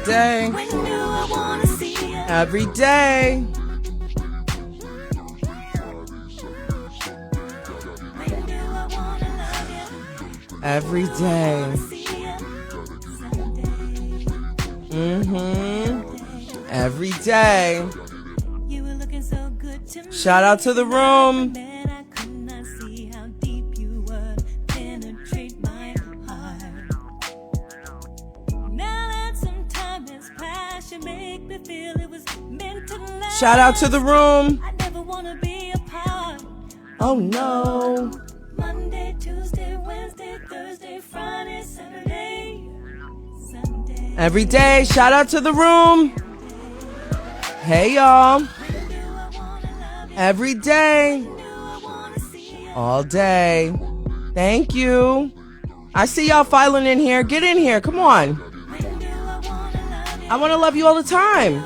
day. Every day. Every day. Every day. Shout out to the room. Shout out to the room. Oh no. Monday, Tuesday, Wednesday, Thursday, Friday, Saturday, Sunday. Every day, shout out to the room. Hey y'all. Every day. All day. Thank you. I see y'all filing in here. Get in here. Come on. I want to love you all the time.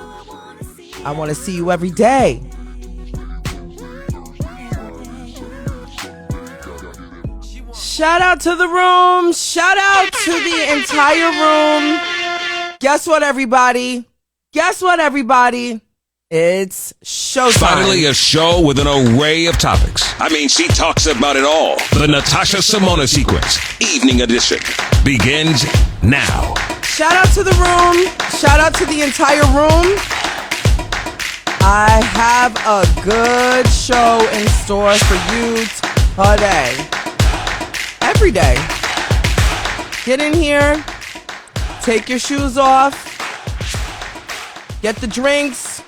I want to see you every day. Shout out to the room. Shout out to the entire room. Guess what, everybody? Guess what, everybody? It's showtime. Finally, a show with an array of topics. I mean, she talks about it all. The Natasha Simona Sequence, Evening Edition, begins now. Shout out to the room. Shout out to the entire room. I have a good show in store for you today. Every day. Get in here. Take your shoes off. Get the drinks.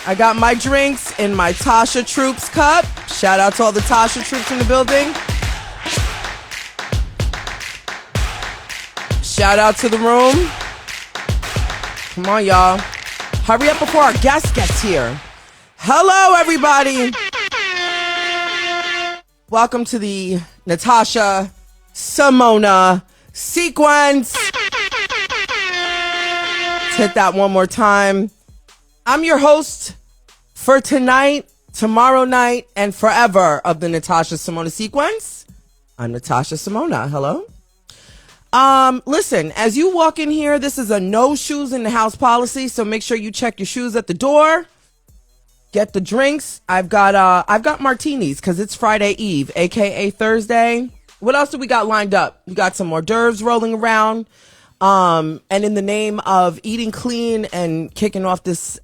I got my drinks in my Tasha Troops cup. Shout out to all the Tasha Troops in the building. Shout out to the room. Come on, y'all. Hurry up before our guest gets here. Hello, everybody. Welcome to the Natasha Simona Sequence. Let's hit that one more time. I'm your host for tonight, tomorrow night, and forever of the Natasha Simona Sequence. I'm Natasha Simona. Hello. Listen, as you walk in here, this is a no shoes in the house policy, so make sure you check your shoes at the door. Get the drinks. I've got martinis because it's Friday Eve, aka Thursday. What else do we got lined up? We got some hors d'oeuvres rolling around. And in the name of eating clean and kicking off this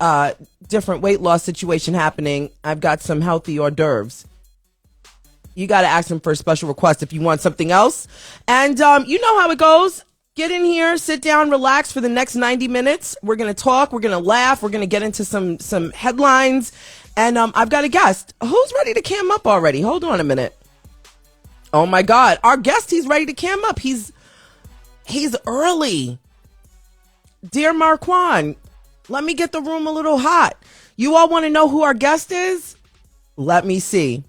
different weight loss situation happening, I've got some healthy hors d'oeuvres. You got to ask them for a special request if you want something else. And you know how it goes. Get in here, sit down, relax for the next 90 minutes. We're going to talk. We're going to laugh. We're going to get into some headlines. And I've got a guest. Who's ready to cam up already? Hold on a minute. Oh, my God. Our guest, he's ready to cam up. He's early. Dear Markuann, let me get the room a little hot. You all want to know who our guest is? Let me see.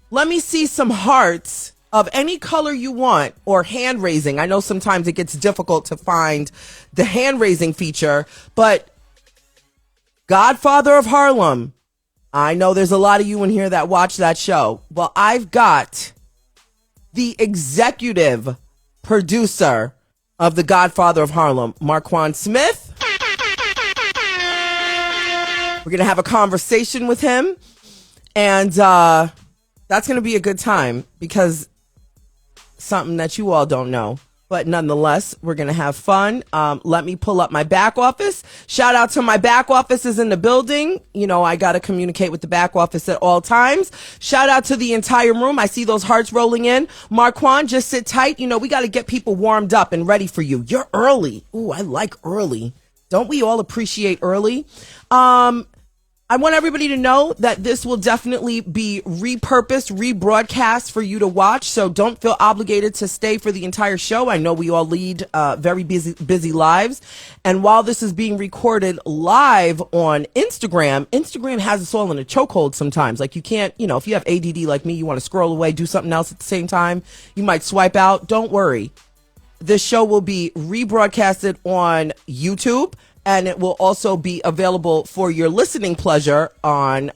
Let me see some hearts of any color you want, or hand raising. I know sometimes it gets difficult to find the hand raising feature, but Godfather of Harlem. I know there's a lot of you in here that watch that show. Well, I've got the executive producer of the Godfather of Harlem, Markuann Smith. We're going to have a conversation with him, and that's going to be a good time because something that you all don't know. But nonetheless, we're going to have fun. Let me pull up my back office. Shout out to my back office is in the building. You know, I got to communicate with the back office at all times. Shout out to the entire room. I see those hearts rolling in. Markuann, just sit tight. You know, we got to get people warmed up and ready for you. You're early. Ooh, I like early. Don't we all appreciate early? I want everybody to know that this will definitely be repurposed, rebroadcast for you to watch. So don't feel obligated to stay for the entire show. I know we all lead very busy lives. And while this is being recorded live on Instagram has us all in a chokehold sometimes. Like you can't, you know, if you have ADD like me, you want to scroll away, do something else at the same time, you might swipe out. Don't worry. This show will be rebroadcasted on YouTube. And it will also be available for your listening pleasure on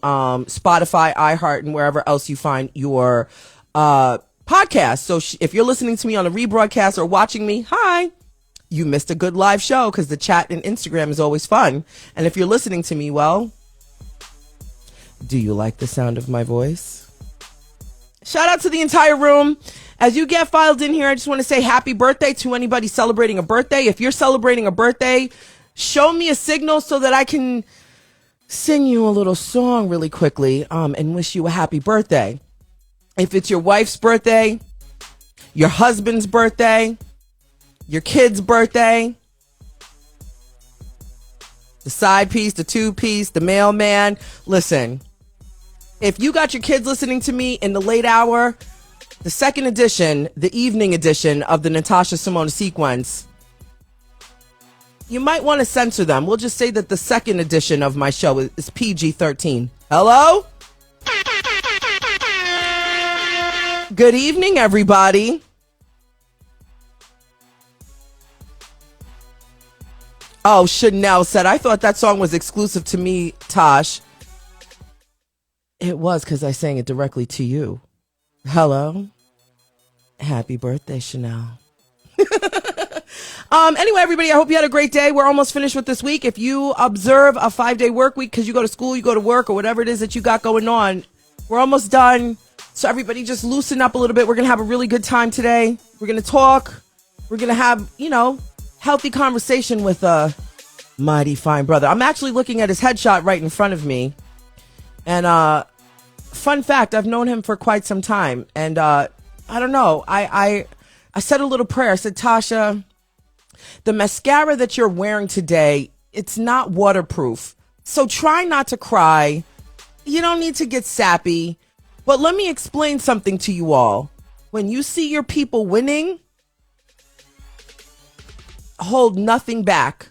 Spotify, iHeart, and wherever else you find your podcast. So if you're listening to me on a rebroadcast or watching me, hi. you missed a good live show because the chat and Instagram is always fun. And if you're listening to me, well, do you like the sound of my voice? Shout out to the entire room. As you get filed in here, I just want to say happy birthday to anybody celebrating a birthday. If you're celebrating a birthday, show me a signal so that I can sing you a little song really quickly and wish you a happy birthday. If it's your wife's birthday, your husband's birthday, your kid's birthday, the side piece, the two piece, the mailman. Listen, if you got your kids listening to me in the late hour, the second edition, the evening edition of the Natasha Simona sequence, you might want to censor them. We'll just say that the second edition of my show is PG-13. Hello? Good evening, everybody. Oh, Chanel said, I thought that song was exclusive to me, Tosh. It was because I sang it directly to you. Hello? Happy birthday, Chanel. Anyway, everybody, I hope you had a great day. We're almost finished with this week. If you observe a 5-day work week because you go to school, you go to work, or whatever it is that you got going on, we're almost done. So everybody just loosen up a little bit. We're going to have a really good time today. We're going to talk. We're going to have, healthy conversation with a mighty fine brother. I'm actually looking at his headshot right in front of me. And fun fact, I've known him for quite some time. And I don't know. I said a little prayer. I said, Tasha, the mascara that you're wearing today, it's not waterproof. So try not to cry. You don't need to get sappy. But let me explain something to you all. When you see your people winning, hold nothing back.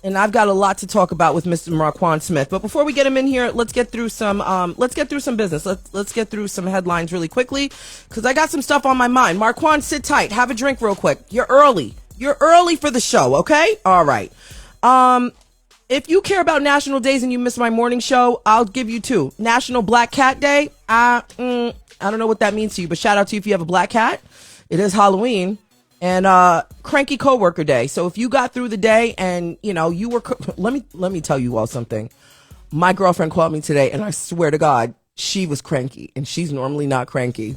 And I've got a lot to talk about with Mr. Markuann Smith. But before we get him in here, let's get through some business. Let's get through some headlines really quickly because I got some stuff on my mind. Markuann, sit tight. Have a drink real quick. You're early. You're early for the show, okay? All right. If you care about national days and you miss my morning show, I'll give you 2. National Black Cat Day. I don't know what that means to you, but shout out to you if you have a black cat. It is Halloween. And Cranky Coworker Day. So if you got through the day and you were let me tell you all something. My girlfriend called me today and I swear to God she was cranky and she's normally not cranky.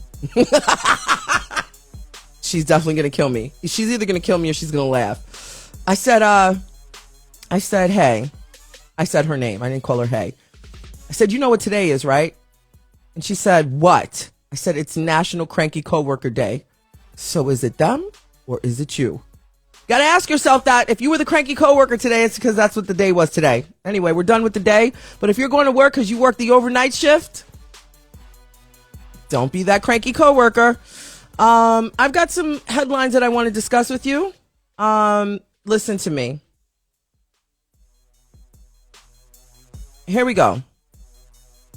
She's definitely gonna kill me. She's either gonna kill me or she's gonna laugh. I said hey. I said her name. I didn't call her hey. I said, you know what today is, right? And she said, what? I said, it's National Cranky Coworker Day. So is it them or is it you? Gotta ask yourself that. If you were the cranky coworker today, it's because that's what the day was today. Anyway, we're done with the day. But if you're going to work because you work the overnight shift, don't be that cranky coworker. I've got some headlines that I want to discuss with you. Listen to me. Here we go.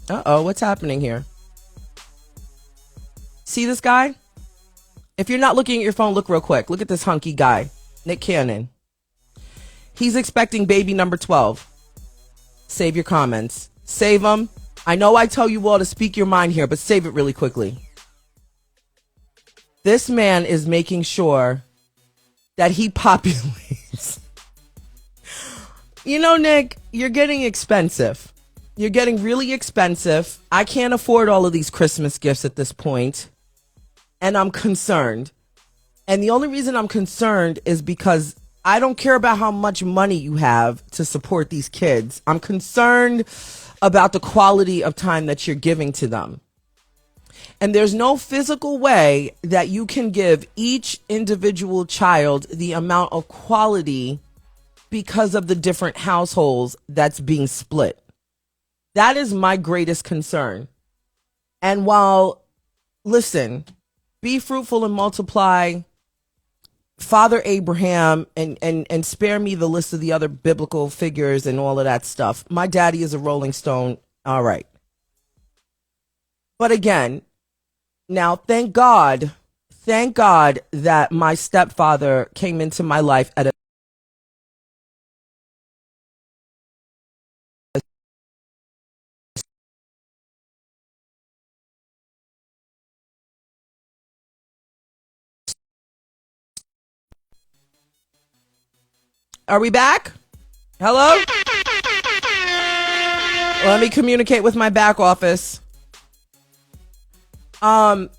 Uh-oh, what's happening here? See this guy? If you're not looking at your phone, look real quick. Look at this hunky guy, Nick Cannon. He's expecting baby number 12. Save your comments. Save them. I know I tell you all to speak your mind here, but save it really quickly. This man is making sure that he populates. Nick, you're getting expensive. You're getting really expensive. I can't afford all of these Christmas gifts at this point. And I'm concerned. And the only reason I'm concerned is because I don't care about how much money you have to support these kids. I'm concerned about the quality of time that you're giving to them. And there's no physical way that you can give each individual child the amount of quality because of the different households that's being split. That is my greatest concern. And while, listen, be fruitful and multiply, Father Abraham, and spare me the list of the other biblical figures and all of that stuff. My daddy is a Rolling Stone. All right. But again, now thank God that my stepfather came into my life at a Are we back? Hello? Let me communicate with my back office. I'm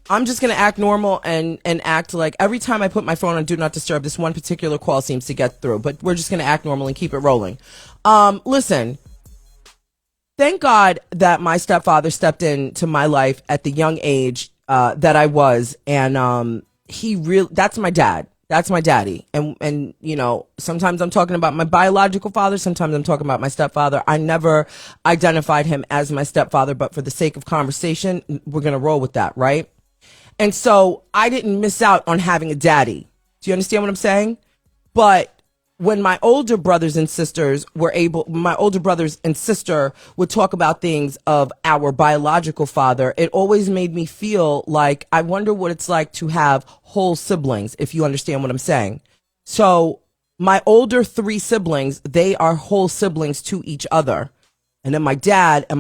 just going to act normal and act like every time I put my phone on Do Not Disturb, this one particular call seems to get through. But we're just going to act normal and keep it rolling. Listen, thank God that my stepfather stepped into my life at the young age that I was. And that's my dad. That's my daddy. And you know, sometimes I'm talking about my biological father. Sometimes I'm talking about my stepfather. I never identified him as my stepfather, but for the sake of conversation, we're going to roll with that, right? And so I didn't miss out on having a daddy. Do you understand what I'm saying? But when my older brothers and sisters my older brothers and sister would talk about things of our biological father, it always made me feel like, I wonder what it's like to have whole siblings, if you understand what I'm saying. So my older 3 siblings, they are whole siblings to each other. And then my dad and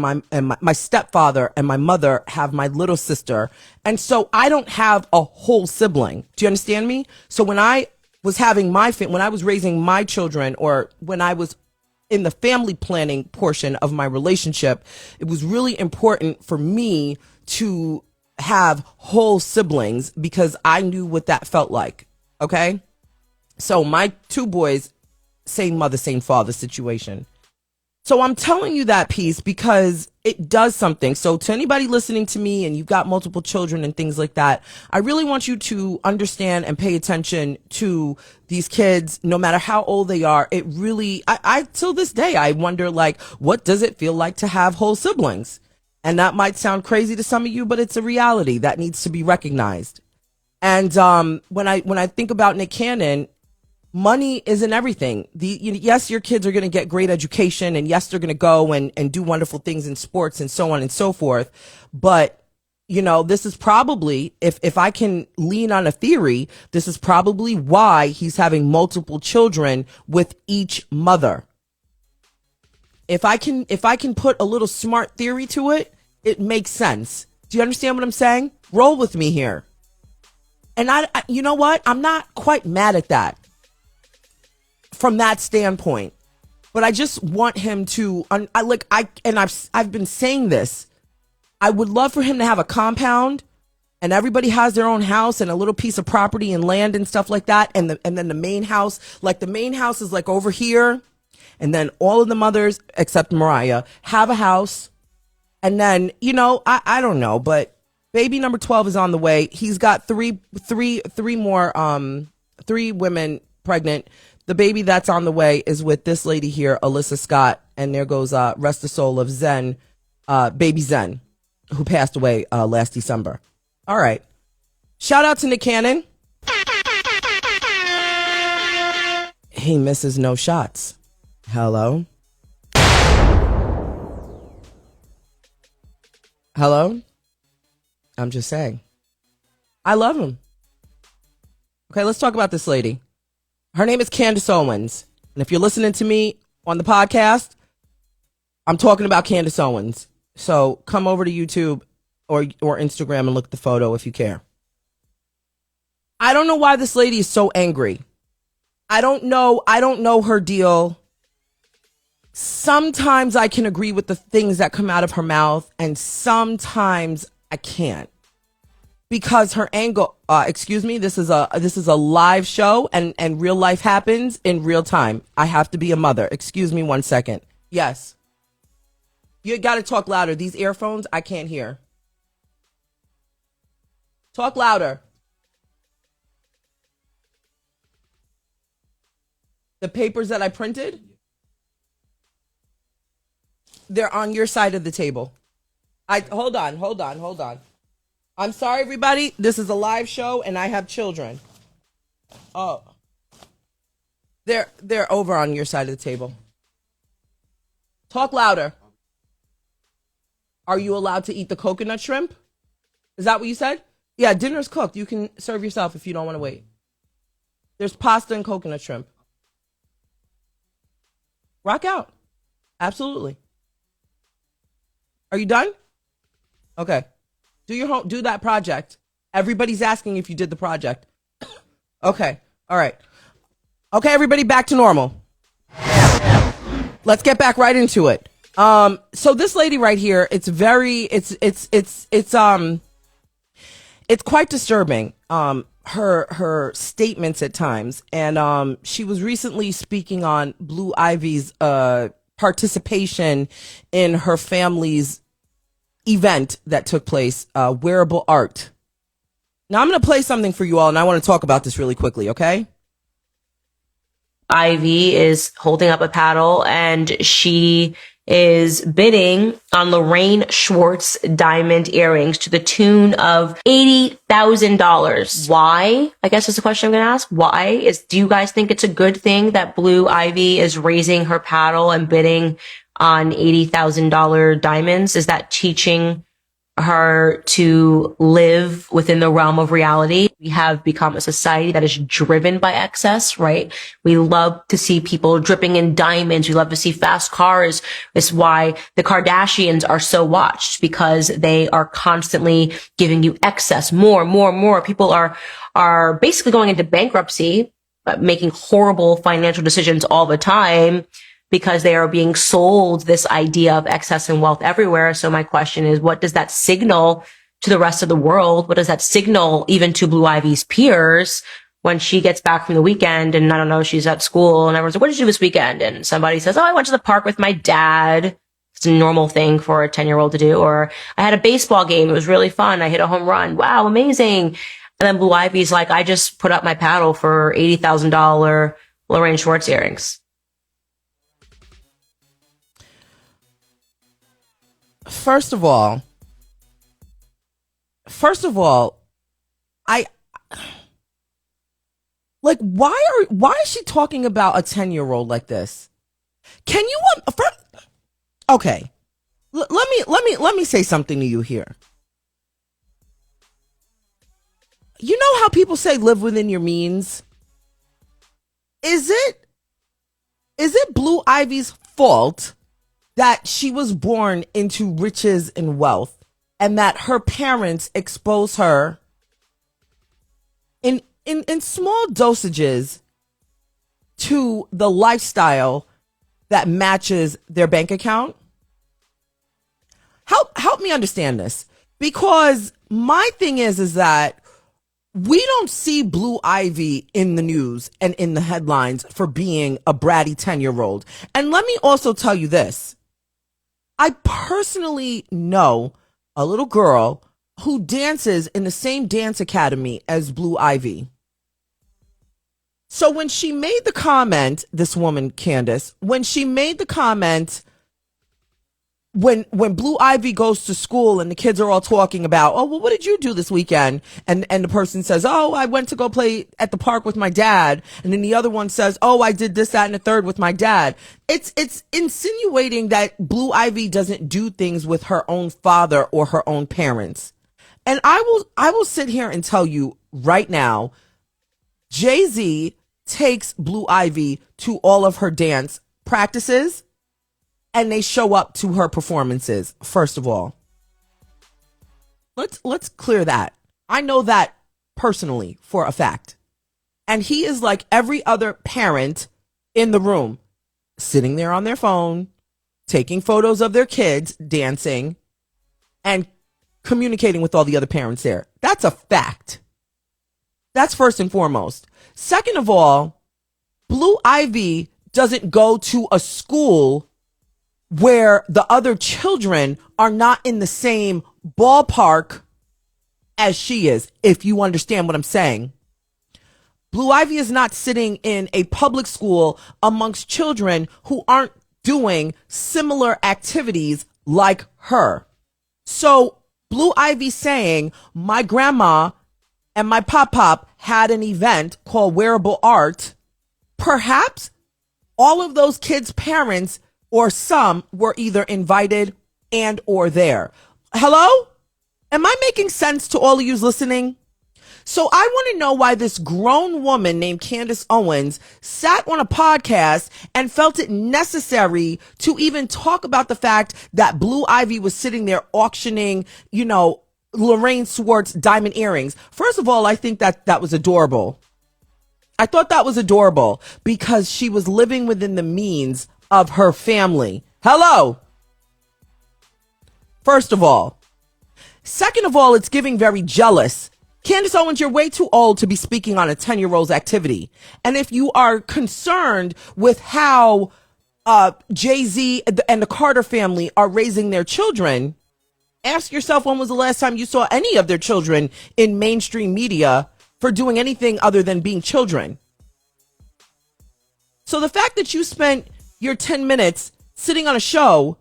my stepfather and my mother have my little sister. And so I don't have a whole sibling. Do you understand me? So when I was when I was raising my children, or when I was in the family planning portion of my relationship, it was really important for me to have whole siblings because I knew what that felt like. Okay. So my 2 boys, same mother, same father situation. So I'm telling you that piece because it does something. So to anybody listening to me and you've got multiple children and things like that, I really want you to understand and pay attention to these kids, no matter how old they are. It really, I till this day, I wonder, like, what does it feel like to have whole siblings? And that might sound crazy to some of you, but it's a reality that needs to be recognized. And when I think about Nick Cannon, money isn't everything. Yes, your kids are going to get great education, and yes, they're going to go and do wonderful things in sports and so on and so forth. But, you know, this is probably, if I can lean on a theory, this is probably why he's having multiple children with each mother. If I can put a little smart theory to it, it makes sense. Do you understand what I'm saying? Roll with me here. And you know what? I'm not quite mad at that from that standpoint, but I just want him to, I've been saying this. I would love for him to have a compound and everybody has their own house and a little piece of property and land and stuff like that. And then the main house, like the main house is like over here. And then all of the mothers, except Mariah, have a house. And then, you know, I don't know, but baby number 12 is on the way. He's got three women pregnant. The baby that's on the way is with this lady here, Alyssa Scott. And there goes, rest the soul of Zen, baby Zen, who passed away last December. All right. Shout out to Nick Cannon. He misses no shots. Hello? Hello? I'm just saying. I love him. Okay, let's talk about this lady. Her name is Candace Owens. And if you're listening to me on the podcast, I'm talking about Candace Owens. So come over to YouTube or Instagram and look at the photo if you care. I don't know why this lady is so angry. I don't know her deal. Sometimes I can agree with the things that come out of her mouth, and sometimes I can't. Because her angle, this is a live show and real life happens in real time. I have to be a mother. Excuse me 1 second. Yes. You got to talk louder. These earphones, I can't hear. Talk louder. The papers that I printed, they're on your side of the table. Hold on. I'm sorry, everybody. This is a live show, and I have children. Oh, they're over on your side of the table. Talk louder. Are you allowed to eat the coconut shrimp? Is that what you said? Yeah, dinner's cooked. You can serve yourself if you don't want to wait. There's pasta and coconut shrimp. Rock out. Absolutely. Are you done? Okay. Do that project. Everybody's asking if you did the project. Okay. All right. Okay, everybody, back to normal. Let's get back right into it. So this lady right here, it's quite disturbing. Her statements at times, and she was recently speaking on Blue Ivy's participation in her family's event that took place, wearable art. Now I'm going to play something for you all, and I want to talk about this really quickly, okay? Ivy is holding up a paddle and she is bidding on Lorraine Schwartz diamond earrings to the tune of $80,000. Why? I guess is the question I'm going to ask. Why? Do you guys think it's a good thing that Blue Ivy is raising her paddle and bidding on $80,000 diamonds? Is that teaching her to live within the realm of reality? We have become a society that is driven by excess, right? We love to see people dripping in diamonds. We love to see fast cars. That's why the Kardashians are so watched, because they are constantly giving you excess, more. People are basically going into bankruptcy, making horrible financial decisions all the time, because they are being sold this idea of excess and wealth everywhere. So my question is, what does that signal to the rest of the world? What does that signal even to Blue Ivy's peers when she gets back from the weekend and, I don't know, she's at school and everyone's like, what did you do this weekend? And somebody says, oh, I went to the park with my dad. It's a normal thing for a 10-year-old to do. Or I had a baseball game. It was really fun. I hit a home run. Wow, amazing. And then Blue Ivy's like, I just put up my paddle for $80,000 Lorraine Schwartz earrings. First of all, I like, why is she talking about a 10-year-old like this? Can you okay. Let me say something to you here. You know how people say live within your means? Is it Blue Ivy's fault that she was born into riches and wealth, and that her parents expose her in small dosages to the lifestyle that matches their bank account? Help me understand this, because my thing is that we don't see Blue Ivy in the news and in the headlines for being a bratty 10-year-old. And let me also tell you this. I personally know a little girl who dances in the same dance academy as Blue Ivy. So when she made the comment, this woman, Candace, when she made the comment, when Blue Ivy goes to school and the kids are all talking about, oh, well, what did you do this weekend? And the person says, oh, I went to go play at the park with my dad. And then the other one says, oh, I did this, that, and the third with my dad. It's insinuating that Blue Ivy doesn't do things with her own father or her own parents. And I will sit here and tell you right now, Jay-Z takes Blue Ivy to all of her dance practices, and they show up to her performances. First of all, let's clear that. I know that personally for a fact. And he is like every other parent in the room, sitting there on their phone, taking photos of their kids dancing, and communicating with all the other parents there. That's a fact. That's first and foremost. Second of all, Blue Ivy doesn't go to a school where the other children are not in the same ballpark as she is, if you understand what I'm saying. Blue Ivy is not sitting in a public school amongst children who aren't doing similar activities like her. So Blue Ivy saying, my grandma and my pop had an event called Wearable Art, perhaps all of those kids' parents or some were either invited and or there. Hello? Am I making sense to all of you listening? So I want to know why this grown woman named Candace Owens sat on a podcast and felt it necessary to even talk about the fact that Blue Ivy was sitting there auctioning, Lorraine Schwartz diamond earrings. First of all, I think that was adorable. I thought that was adorable because she was living within the means of her family. Hello. First of all. Second of all, it's giving very jealous. Candace Owens, you're way too old to be speaking on a 10-year-old's activity. And if you are concerned with how Jay-Z and the Carter family are raising their children, ask yourself when was the last time you saw any of their children in mainstream media for doing anything other than being children. So the fact that you spent your 10 minutes sitting on a show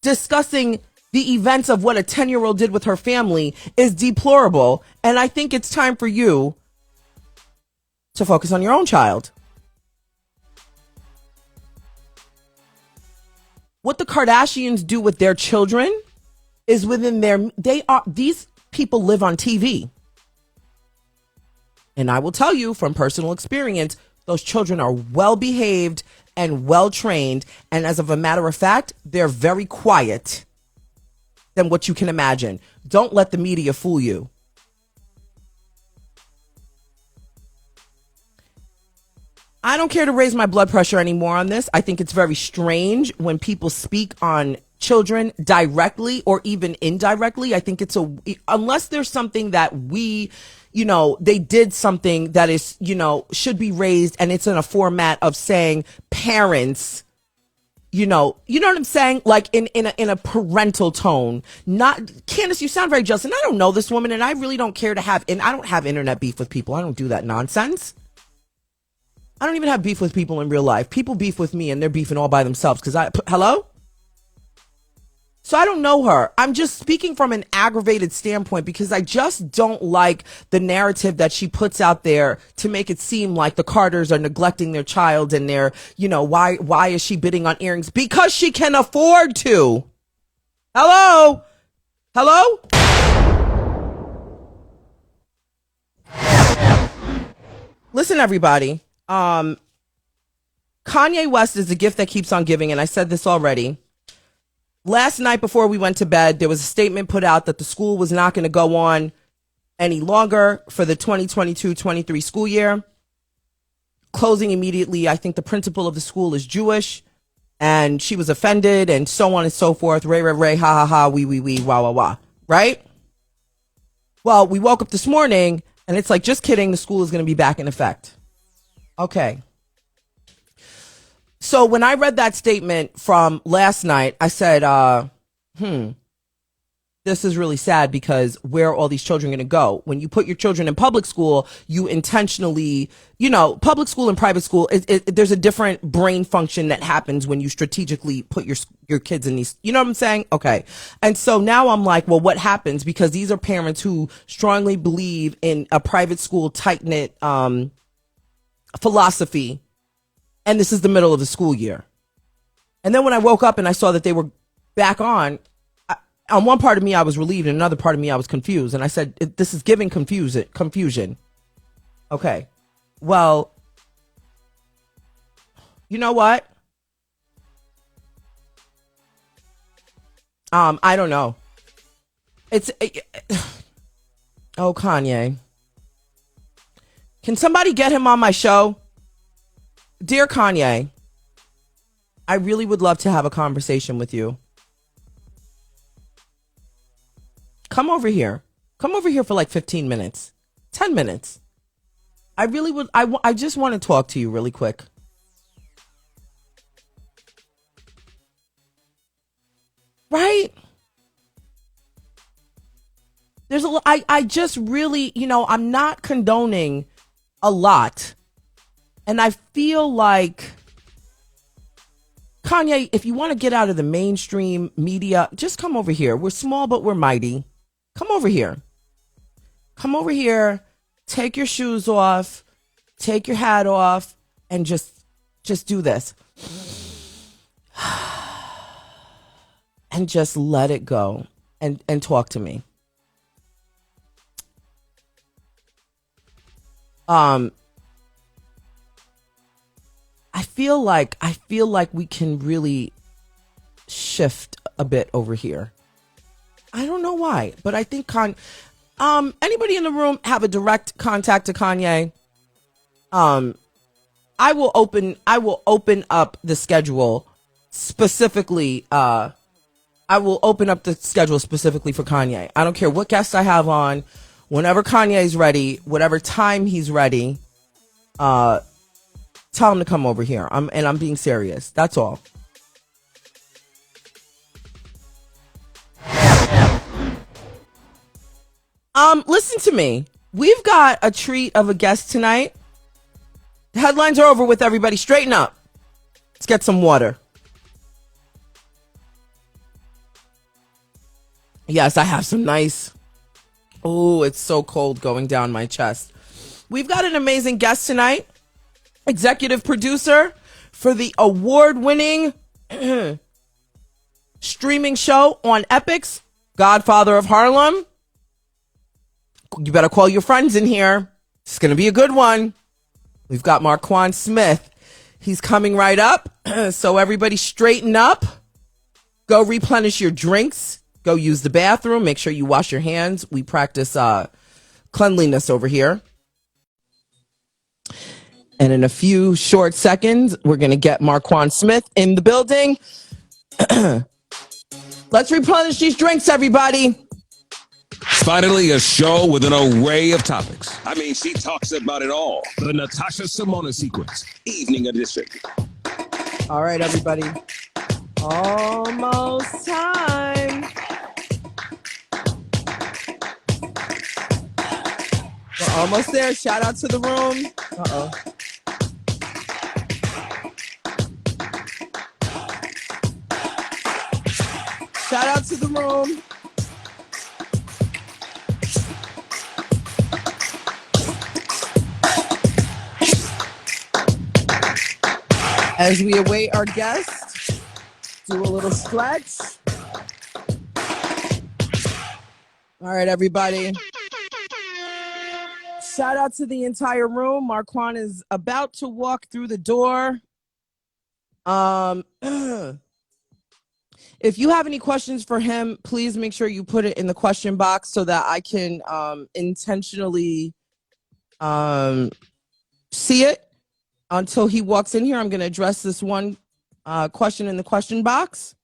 discussing the events of what a 10-year-old did with her family is deplorable. And I think it's time for you to focus on your own child. What the Kardashians do with their children is within these people live on TV. And I will tell you from personal experience, those children are well behaved and well trained. And as of a matter of fact, they're very quiet than what you can imagine. Don't let the media fool you. I don't care to raise my blood pressure anymore on this. I think it's very strange when people speak on children directly or even indirectly. I think unless there's something that they did something that is, should be raised, and it's in a format of saying parents, you know what I'm saying? Like in a parental tone. Not Candace, you sound very jealous. And I don't know this woman, and I really don't care to have, and I don't have internet beef with people. I don't do that nonsense. I don't even have beef with people in real life. People beef with me and they're beefing all by themselves hello? So I don't know her. I'm just speaking from an aggravated standpoint because I just don't like the narrative that she puts out there to make it seem like the Carters are neglecting their child and they're, why is she bidding on earrings? Because she can afford to. Hello? Listen, everybody. Kanye West is a gift that keeps on giving, and I said this already. Last night before we went to bed, there was a statement put out that the school was not going to go on any longer for the 2022-23 school year. Closing immediately. I think the principal of the school is Jewish, and she was offended, and so on and so forth. Ray, ha, ha, ha, wee, wah, wah, wah. Right? Well, we woke up this morning, and it's like, just kidding, the school is going to be back in effect. Okay. So when I read that statement from last night, I said, this is really sad because where are all these children going to go? When you put your children in public school, you intentionally, public school and private school, there's a different brain function that happens when you strategically put your kids in these, you know what I'm saying? Okay. And so now I'm like, well, what happens? Because these are parents who strongly believe in a private school, tight-knit, philosophy. And this is the middle of the school year. And then when I woke up and I saw that they were back on one part of me I was relieved, and another part of me I was confused. And I said, this is giving confusion. Okay. Well, you know what? I don't know. Oh, Kanye. Can somebody get him on my show? Dear Kanye, I really would love to have a conversation with you. Come over here. Come over here for like 15 minutes, 10 minutes. I really would. I just want to talk to you really quick. Right? I just really, I'm not condoning a lot. And I feel like, Kanye, if you want to get out of the mainstream media, just come over here. We're small, but we're mighty. Come over here. Come over here. Take your shoes off. Take your hat off. And just do this. And just let it go. And talk to me. I feel like we can really shift a bit over here. I don't know why, but I think anybody in the room have a direct contact to Kanye? I will open up the schedule specifically. I will open up the schedule specifically for Kanye. I don't care what guest I have on. Whenever Kanye's ready, whatever time he's ready, tell him to come over here. I'm being serious. That's all. Listen to me. We've got a treat of a guest tonight. The headlines are over with, everybody. Straighten up. Let's get some water. Yes, I have some nice. Oh, it's so cold going down my chest. We've got an amazing guest tonight. Executive producer for the award-winning streaming show on Epix, Godfather of Harlem. You better call your friends in here. It's going to be a good one. We've got Markuann Smith. He's coming right up. So everybody straighten up. Go replenish your drinks. Go use the bathroom. Make sure you wash your hands. We practice cleanliness over here. And in a few short seconds, we're going to get Markuann Smith in the building. Let's replenish these drinks, everybody. Finally, a show with an array of topics. I mean, she talks about it all. The Natasha Simona Sequence, Evening Edition. All right, everybody. Almost time. We're almost there. Shout out to the room. Uh-oh. Shout out to the room. As we await our guest, do a little stretch. All right, everybody. Shout out to the entire room. Markuann is about to walk through the door. If you have any questions for him, please make sure you put it in the question box so that I can intentionally see it. Until he walks in here, I'm going to address this one question in the question box.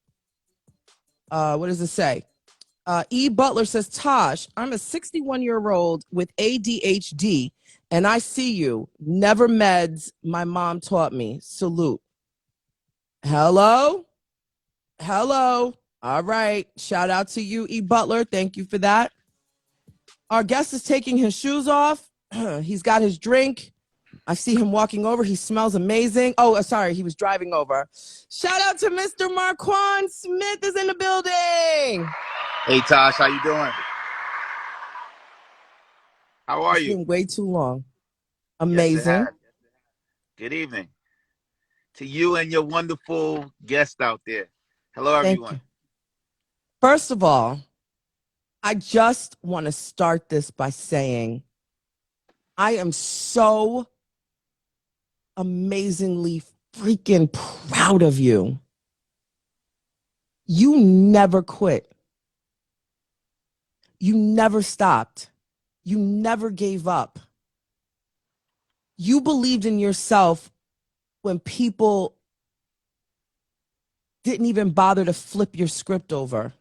What does it say? E. Butler says, Tosh, I'm a 61-year-old with ADHD, and I see you. Never meds. My mom taught me. Salute. Hello? Hello. All right. Shout out to you, E. Butler. Thank you for that. Our guest is taking his shoes off. He's got his drink. I see him walking over. He smells amazing. Oh, sorry. He was driving over. Shout out to Mr. Markuann Smith is in the building. Hey, Tosh. How you doing? How are you? It's been way too long. Amazing. Yes, good evening to you and your wonderful guest out there. Hello, everyone. You. First of all, I just want to start this by saying I am so amazingly freaking proud of you. You never quit. You never stopped. You never gave up. You believed in yourself when people didn't even bother to flip your script over.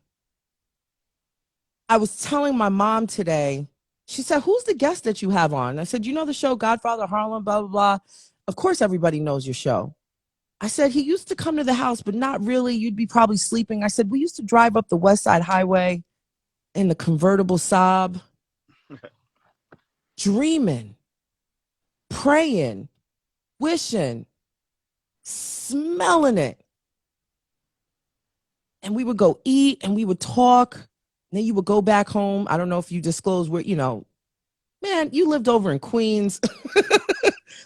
I was telling my mom today, she said, who's the guest that you have on? I said, you know the show Godfather Harlem, blah, blah, blah. Of course, everybody knows your show. I said, he used to come to the house, but not really. You'd be probably sleeping. I said, we used to drive up the West Side Highway in the convertible Saab, dreaming, praying, wishing, smelling it. And we would go eat and we would talk. And then you would go back home. I don't know if you disclose where, man, you lived over in Queens,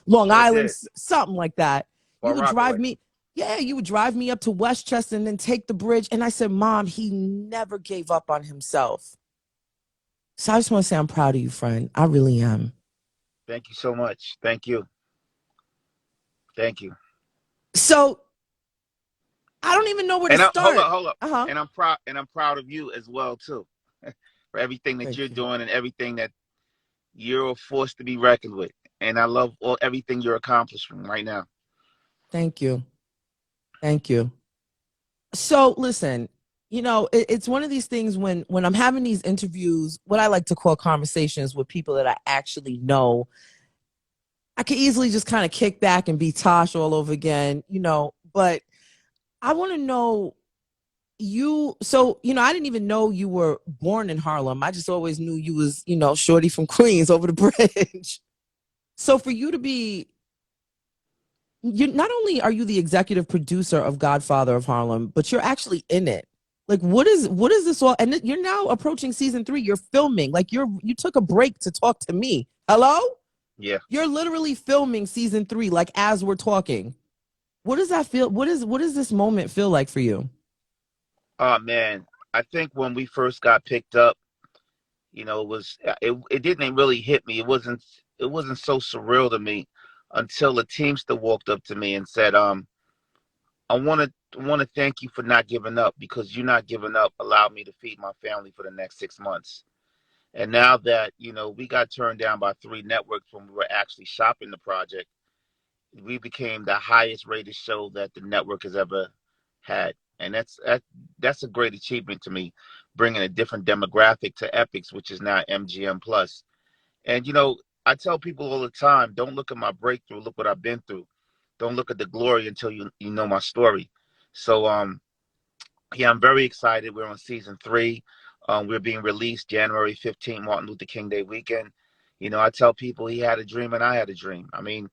Long Island, something like that. You would drive me. Yeah, you would drive me up to Westchester and then take the bridge. And I said, Mom, he never gave up on himself. So I just want to say I'm proud of you, friend. I really am. Thank you so much. Thank you. Thank you. So I don't even know where to start. Hold up. Uh-huh. And I'm proud of you as well too, for everything that you're doing and everything that you're a force to be reckoned with. and I love everything you're accomplishing right now. Thank you. Thank you. So listen, it's one of these things when I'm having these interviews, what I like to call conversations with people that I actually know, I could easily just kind of kick back and be Tosh all over again, but I want to know you. So, I didn't even know you were born in Harlem. I just always knew you was, shorty from Queens over the bridge. So for you to be, you not only are you the executive producer of Godfather of Harlem, but you're actually in it. Like, what is this all? And you're now approaching season 3. You're filming. Like, you took a break to talk to me. Hello? Yeah. You're literally filming season 3, like as we're talking. What does that feel? What does this moment feel like for you? Oh man, I think when we first got picked up, it didn't really hit me. It wasn't so surreal to me until the Teamster walked up to me and said, I want to thank you for not giving up, because you not giving up allowed me to feed my family for the next 6 months. And now that, we got turned down by 3 networks when we were actually shopping the project, we became the highest rated show that the network has ever had. And that's a great achievement to me, bringing a different demographic to Epics, which is now MGM Plus. And, I tell people all the time, don't look at my breakthrough, look what I've been through. Don't look at the glory until you know my story. So, yeah, I'm very excited. We're on season 3. We're being released January 15th, Martin Luther King Day weekend. I tell people he had a dream and I had a dream. I mean,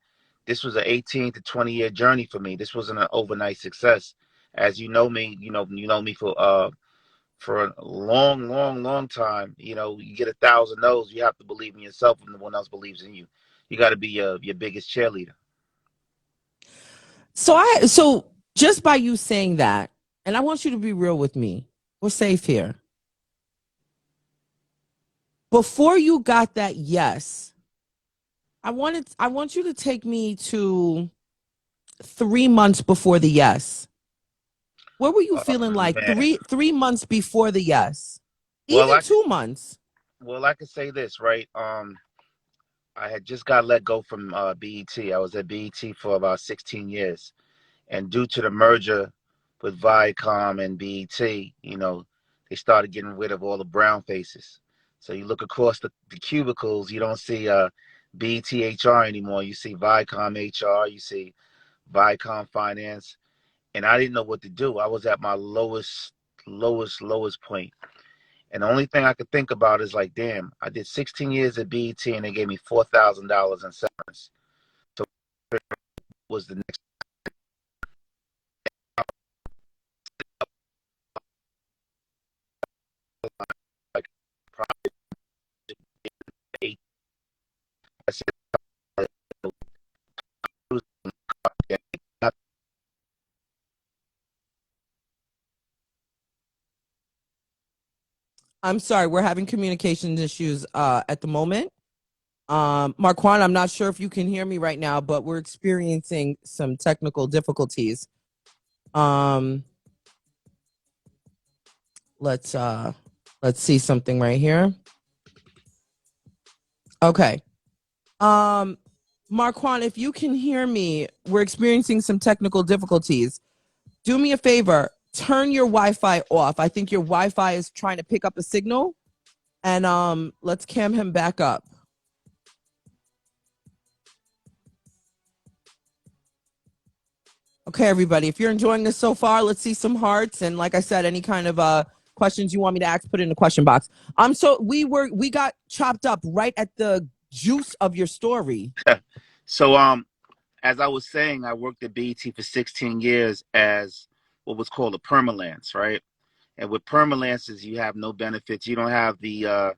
this was an 18 to 20-year journey for me. This wasn't an overnight success. As you know me, you know me for a long, long, long time. You get 1,000 no's. You have to believe in yourself when no one else believes in you. You got to be your biggest cheerleader. So just by you saying that, and I want you to be real with me. We're safe here. Before you got that yes, I want you to take me to 3 months before the yes. What were you feeling like Man. 3 months before the yes? Well, Even 2 months. Well, I could say this, right? I had just got let go from BET. I was at BET for about 16 years. And due to the merger with Viacom and BET, they started getting rid of all the brown faces. So you look across the cubicles, you don't see BET HR anymore. You see Viacom HR, you see Viacom Finance. And I didn't know what to do. I was at my lowest point. And the only thing I could think about is like, damn, I did 16 years at BET and they gave me $4,000 in severance. So was the next like probably 8. I said, I'm sorry, we're having communication issues at the moment. Markuann, I'm not sure if you can hear me right now, but we're experiencing some technical difficulties. Let's see something right here. Okay. Markuann, if you can hear me, we're experiencing some technical difficulties. Do me a favor, turn your Wi-Fi off. I think your Wi-Fi is trying to pick up a signal. And let's cam him back up. Okay, everybody, if you're enjoying this so far, let's see some hearts. And like I said, any kind of questions you want me to ask, put it in the question box. So we got chopped up right at the juice of your story. So as I was saying, I worked at BET for 16 years as what was called a permalance, right? And with permalances, you have no benefits. You don't have the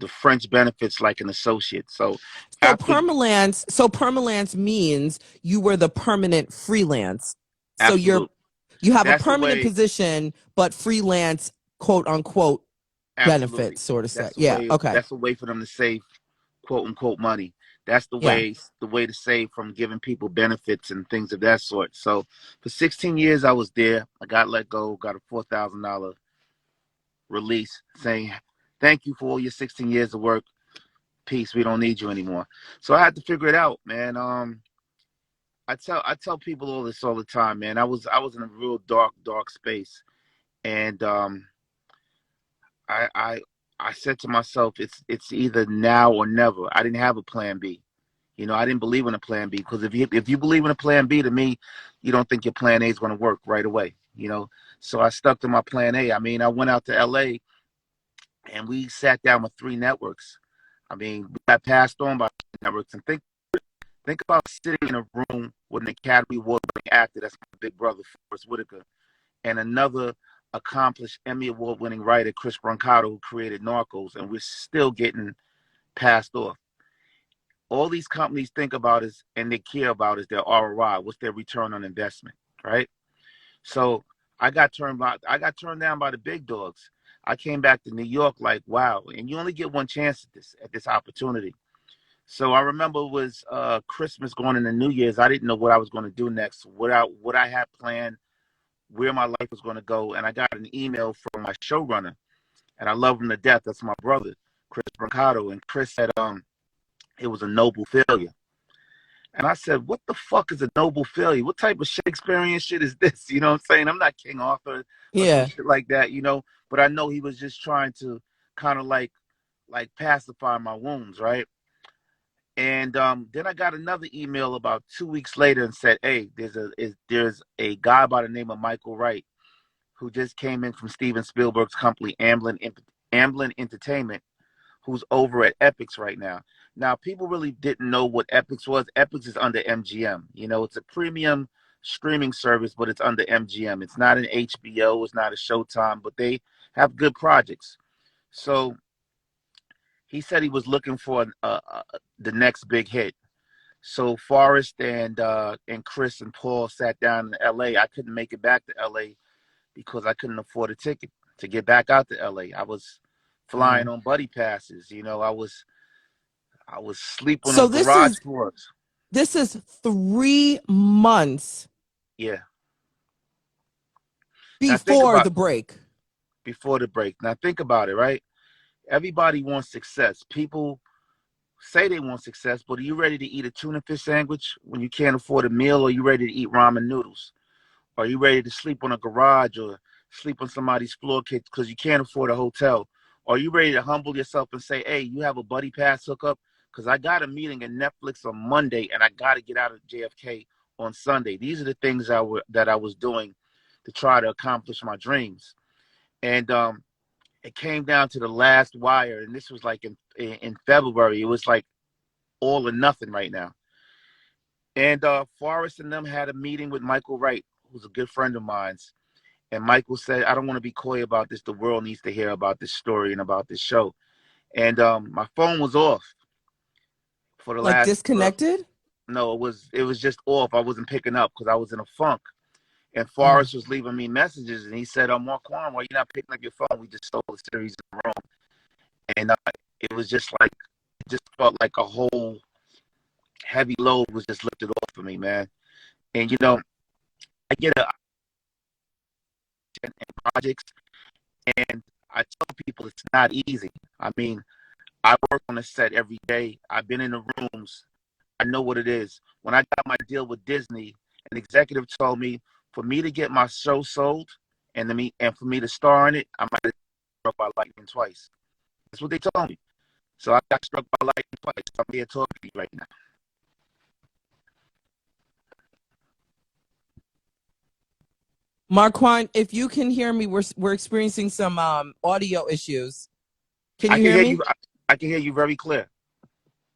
French benefits like an associate. So permalance means you were the permanent freelance. So absolutely. you have That's a permanent position, but freelance, quote unquote, absolutely. benefits, sort of say. Yeah. Okay. That's a way for them to save quote unquote money. That's the way to save from giving people benefits and things of that sort. So for 16 years I was there. I got let go, got a $4,000 release saying thank you for all your 16 years of work. peace, we don't need you anymore. So I had to figure it out, man. I tell people all the time, man. I was in a real dark space, and I I I said to myself, it's either now or never. I didn't have a plan B. I didn't believe in a plan B, because if you believe in a plan B, to me, you don't think your plan A is going to work right away. So I stuck to my plan A. I mean, I went out to L.A. and we sat down with 3 networks. I mean, we got passed on by networks, and think about sitting in a room with an Academy Award-winning actor, that's my big brother, Forrest Whitaker, and another accomplished Emmy Award-winning writer, Chris Brancato, who created Narcos, and we're still getting passed off. All these companies think about is, and they care about, is their ROI, what's their return on investment, right? So I got turned down by the big dogs. I came back to New York like, wow, and you only get one chance at this opportunity. So I remember it was Christmas going into New Year's. I didn't know what I was going to do next, what I had planned, where my life was going to go. And I got an email from my showrunner, and I love him to death. That's my brother, Chris Brancato. And Chris said it was a noble failure. And I said, what the fuck is a noble failure? What type of Shakespearean shit is this? You know what I'm saying? I'm not King Arthur or some shit like that, but I know he was just trying to kind of like pacify my wounds, right? And then I got another email about 2 weeks later and said, hey, there's a guy by the name of Michael Wright who just came in from Steven Spielberg's company, Amblin Entertainment, who's over at Epix right now. Now, people really didn't know what Epix was. Epix is under MGM. It's a premium streaming service, but it's under MGM. It's not an HBO. It's not a Showtime, but they have good projects. So he said he was looking for the next big hit. So Forrest and Chris and Paul sat down in L.A. I couldn't make it back to L.A. because I couldn't afford a ticket to get back out to L.A. I was flying on buddy passes. I was sleeping on garage floors. This is 3 months. Yeah. Before the break. Before the break. Now think about it, right? Everybody wants success. People say they want success, but are you ready to eat a tuna fish sandwich when you can't afford a meal? Or are you ready to eat ramen noodles? Are you ready to sleep on a garage or sleep on somebody's floor because you can't afford a hotel? Are you ready to humble yourself and say, hey, you have a buddy pass hookup? Because I got a meeting at Netflix on Monday, and I got to get out of JFK on Sunday. These are the things that I was doing to try to accomplish my dreams. And it came down to the last wire, and this was like in February. It was like all or nothing right now. And Forrest and them had a meeting with Michael Wright, who's a good friend of mine's. And Michael said, I don't want to be coy about this. The world needs to hear about this story and about this show. And my phone was off for the last disconnected? No, it was just off. I wasn't picking up because I was in a funk. And Forrest was leaving me messages, and he said, Markuann, why you not picking up your phone? We just stole the series in the room. And it was just like, it just felt like a whole heavy load was just lifted off of me, man. And, I get in projects, and I tell people it's not easy. I mean, I work on a set every day. I've been in the rooms. I know what it is. When I got my deal with Disney, an executive told me for me to get my show sold and for me to star in it, I might have been struck by lightning twice. That's what they told me. So I got struck by lightning twice. I'm here talking to you right now. Markuann, if you can hear me, we're experiencing some audio issues. Can you hear me? I can hear you very clear.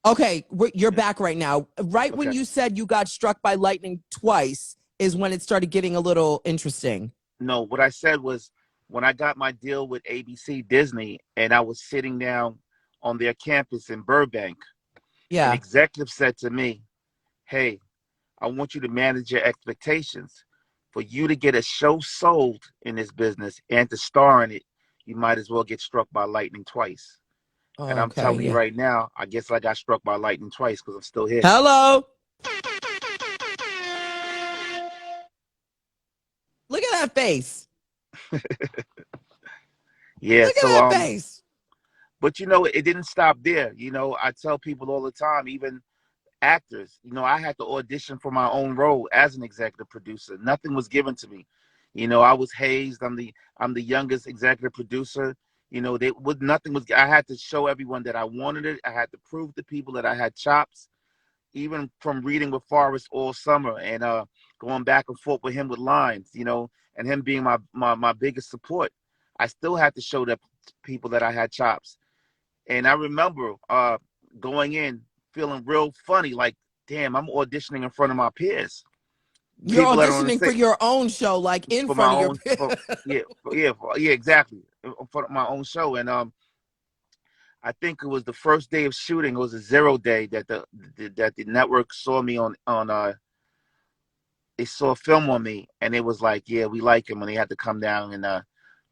Okay, you're back right now. Right when Okay. you said you got struck by lightning twice is when it started getting a little interesting. No, what I said was when I got my deal with ABC Disney and I was sitting down on their campus in Burbank, an executive said to me, hey, I want you to manage your expectations. For you to get a show sold in this business and to star in it, you might as well get struck by lightning twice. And I'm telling you right now, I guess I got struck by lightning twice because I'm still here. Hello. Look at that face. Yeah. Look at that face. But it didn't stop there. I tell people all the time, even actors, I had to audition for my own role as an executive producer. Nothing was given to me. I was hazed. I'm the youngest executive producer. Nothing was. I had to show everyone that I wanted it. I had to prove to people that I had chops. Even from reading with Forrest all summer and going back and forth with him with lines, and him being my biggest support, I still had to show that people that I had chops. And I remember going in feeling real funny, like, damn, I'm auditioning in front of my peers. You're People that are on the auditioning for stage your own show, like in for my front of your own, yeah, exactly, for my own show. And I think it was the first day of shooting. It was a 0 day that the network saw me on. They saw a film on me, and it was like, yeah, we like him, and they had to come down and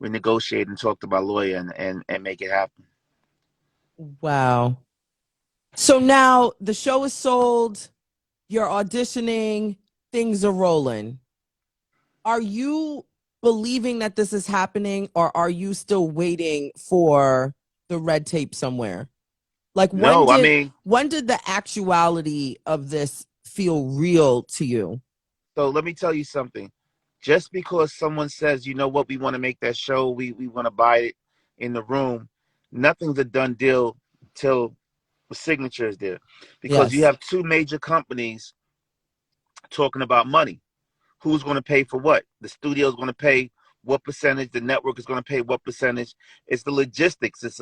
renegotiate and talk to my lawyer and make it happen. Wow. So now the show is sold, you're auditioning, things are rolling. Are you believing that this is happening, or are you still waiting for the red tape somewhere? Like when No, I did mean, when did the actuality of this feel real to you? so let me tell you something. Just because someone says, you know what, we want to make that show, we want to buy it in the room, nothing's a done deal till the signature is there. Because you Yes. have two major companies talking about money. Who's going to pay for what? The studio is going to pay what percentage, the network is going to pay what percentage. It's the logistics. It's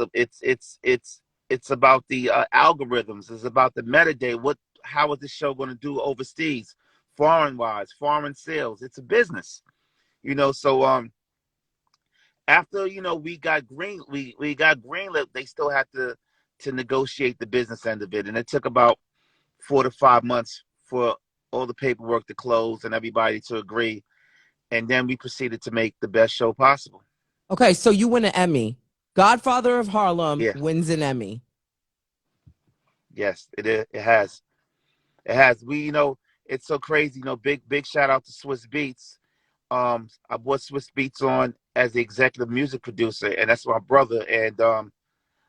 about the algorithms. It's about the metadata. How is this show going to do overseas, foreign sales? It's a business, So after we got greenlit, they still had to negotiate the business end of it, and it took about 4 to 5 months for all the paperwork to close and everybody to agree, and then we proceeded to make the best show possible. Okay, so you win an Emmy. Godfather of Harlem Yeah, wins an Emmy. yes, it is. It has. It's so crazy. Big shout out to Swiss Beats. I brought Swiss Beats on as the executive music producer, and that's my brother. And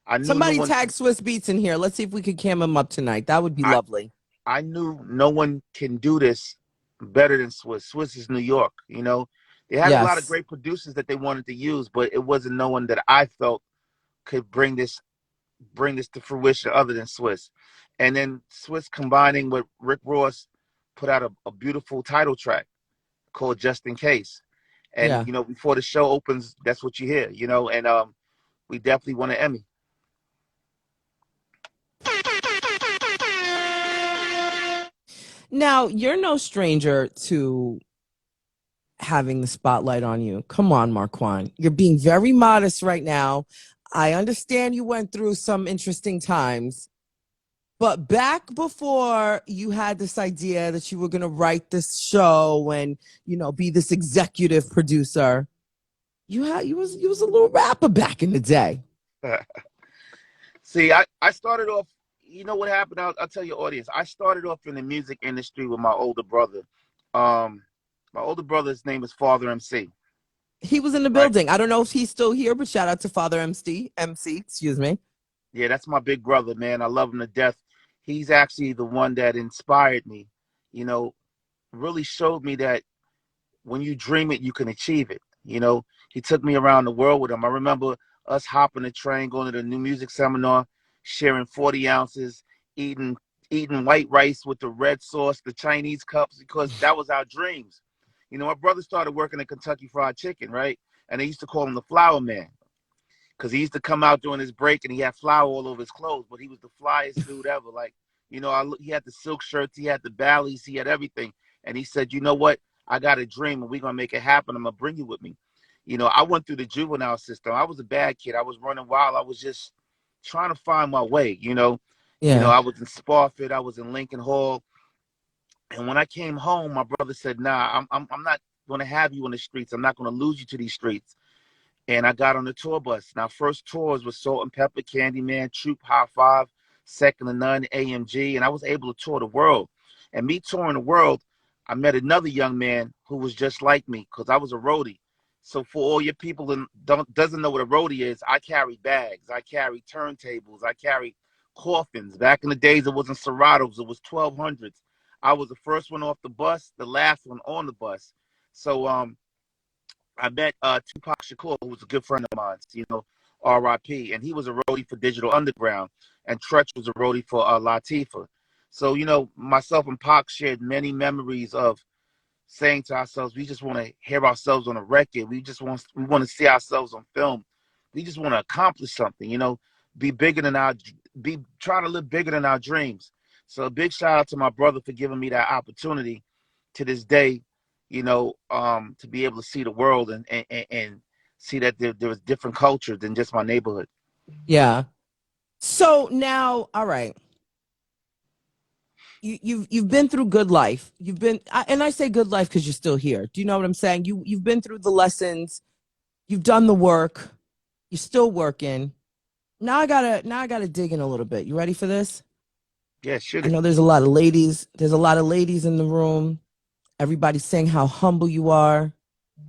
I knew no Somebody one. tag Swiss Beats in here. Let's see if we could cam him up tonight. That would be I lovely. I knew no one can do this better than Swiss. Swiss is New York. They had a lot of Yes. great producers that they wanted to use, but it wasn't no one that I felt could bring this to fruition other than Swiss. And then Swiss combining with Rick Ross put out a beautiful title track called Just in Case. And Yeah. before the show opens, that's what you hear, and we definitely won an Emmy. Now, you're no stranger to having the spotlight on you. Come on, Markuann. You're being very modest right now. I understand you went through some interesting times, but back before you had this idea that you were going to write this show and, be this executive producer, you was a little rapper back in the day. See, I started off, what happened? I'll tell your audience. I started off in the music industry with my older brother. My older brother's name is Father MC. He was in the Right? building. I don't know if he's still here, but shout out to Father MC, excuse me. Yeah, that's my big brother, man. I love him to death. He's actually the one that inspired me, you know, really showed me that when you dream it, you can achieve it. He took me around the world with him. I remember us hopping the train, going to the new music seminar, sharing 40 ounces, eating white rice with the red sauce, the Chinese cups, because that was our dreams. My brother started working at Kentucky Fried Chicken, right? And they used to call him the Flour Man because he used to come out during his break and he had flour all over his clothes, but he was the flyest dude ever. Like, he had the silk shirts, he had the ballies, he had everything. And he said, you know what? I got a dream and we're going to make it happen. I'm going to bring you with me. I went through the juvenile system. I was a bad kid. I was running wild. I was just trying to find my way. Yeah. I was in Spofford. I was in Lincoln Hall. And when I came home, my brother said, nah, I'm not going to have you in the streets. I'm not going to lose you to these streets. And I got on the tour bus. Now, first tours was Salt and Pepper, Candyman, Troop, High Five, Second to None, AMG. And I was able to tour the world. And me touring the world, I met another young man who was just like me because I was a roadie. So for all your people that doesn't know what a roadie is, I carry bags, I carry turntables, I carry coffins. Back in the days, it wasn't Seratos, it was 1200s. I was the first one off the bus, the last one on the bus. So I met Tupac Shakur, who was a good friend of mine, R.I.P. And he was a roadie for Digital Underground, and Tretch was a roadie for Latifah. So myself and Pac shared many memories of saying to ourselves, we just want to hear ourselves on a record. We want to see ourselves on film. We just want to accomplish something, be bigger than trying to live bigger than our dreams. So a big shout out to my brother for giving me that opportunity to this day, to be able to see the world and see that there was different culture than just my neighborhood. Yeah. So now, all right. You've been through good life. And I say good life because you're still here. Do you know what I'm saying? You've been through the lessons. You've done the work. You're still working. Now I gotta dig in a little bit. You ready for this? Yeah, shoot I it. know there's a lot of ladies. There's a lot of ladies in the room. Everybody's saying how humble you are.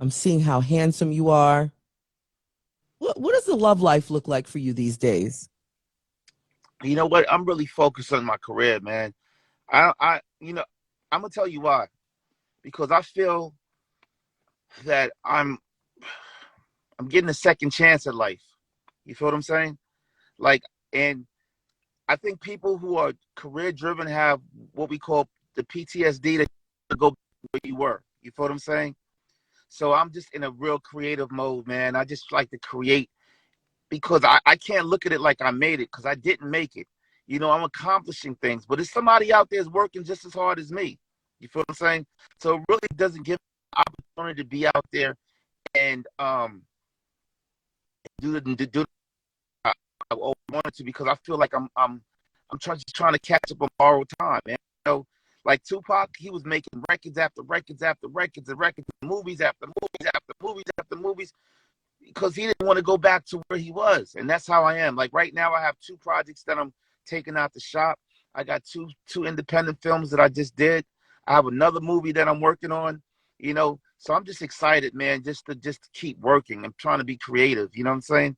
I'm seeing how handsome you are. What does the love life look like for you these days? You know what? I'm really focused on my career, man. I'm gonna tell you why. Because I feel that I'm getting a second chance at life. You feel what I'm saying? Like, and I think people who are career driven have what we call the PTSD to go where you were. You feel what I'm saying? So I'm just in a real creative mode, man. I just like to create because I can't look at it like I made it because I didn't make it. I'm accomplishing things, but there's somebody out there is working just as hard as me. You feel what I'm saying? So it really doesn't give me the opportunity to be out there and do I wanted to because I feel like I'm trying to catch up on borrowed time, man. Like Tupac, he was making records after records after records and records, movies after movies after movies after movies, because he didn't want to go back to where he was. And that's how I am. Like right now, I have 2 projects that I'm taking out the shop. I got two independent films that I just did. I have another movie that I'm working on. So I'm just excited, man, just to keep working. I'm trying to be creative. You know what I'm saying?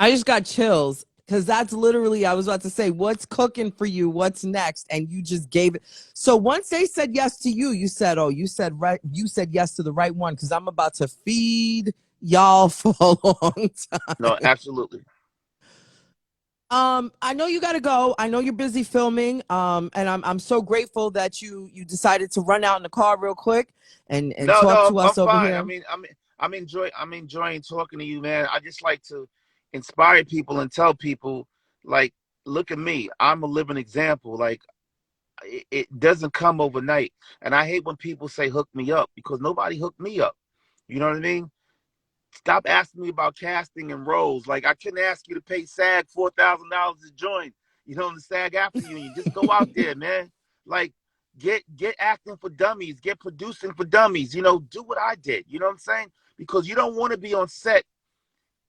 I just got chills because that's literally, I was about to say, what's cooking for you? What's next? And you just gave it. So once they said yes to you, you said, oh, you said yes to the right one because I'm about to feed y'all for a long time. No, absolutely. I know you got to go. I know you're busy filming. And I'm so grateful that you decided to run out in the car real quick and No, talk no, to I'm us over fine. here. I'm enjoying talking to you, man. I just like to inspire people and tell people, like, look at me. I'm a living example. Like, it doesn't come overnight. And I hate when people say hook me up because nobody hooked me up. You know what I mean? Stop asking me about casting and roles. Like, I couldn't ask you to pay SAG $4,000 to join. The SAG after union. Just go out there, man. Like, get acting for dummies. Get producing for dummies. Do what I did. You know what I'm saying? Because you don't want to be on set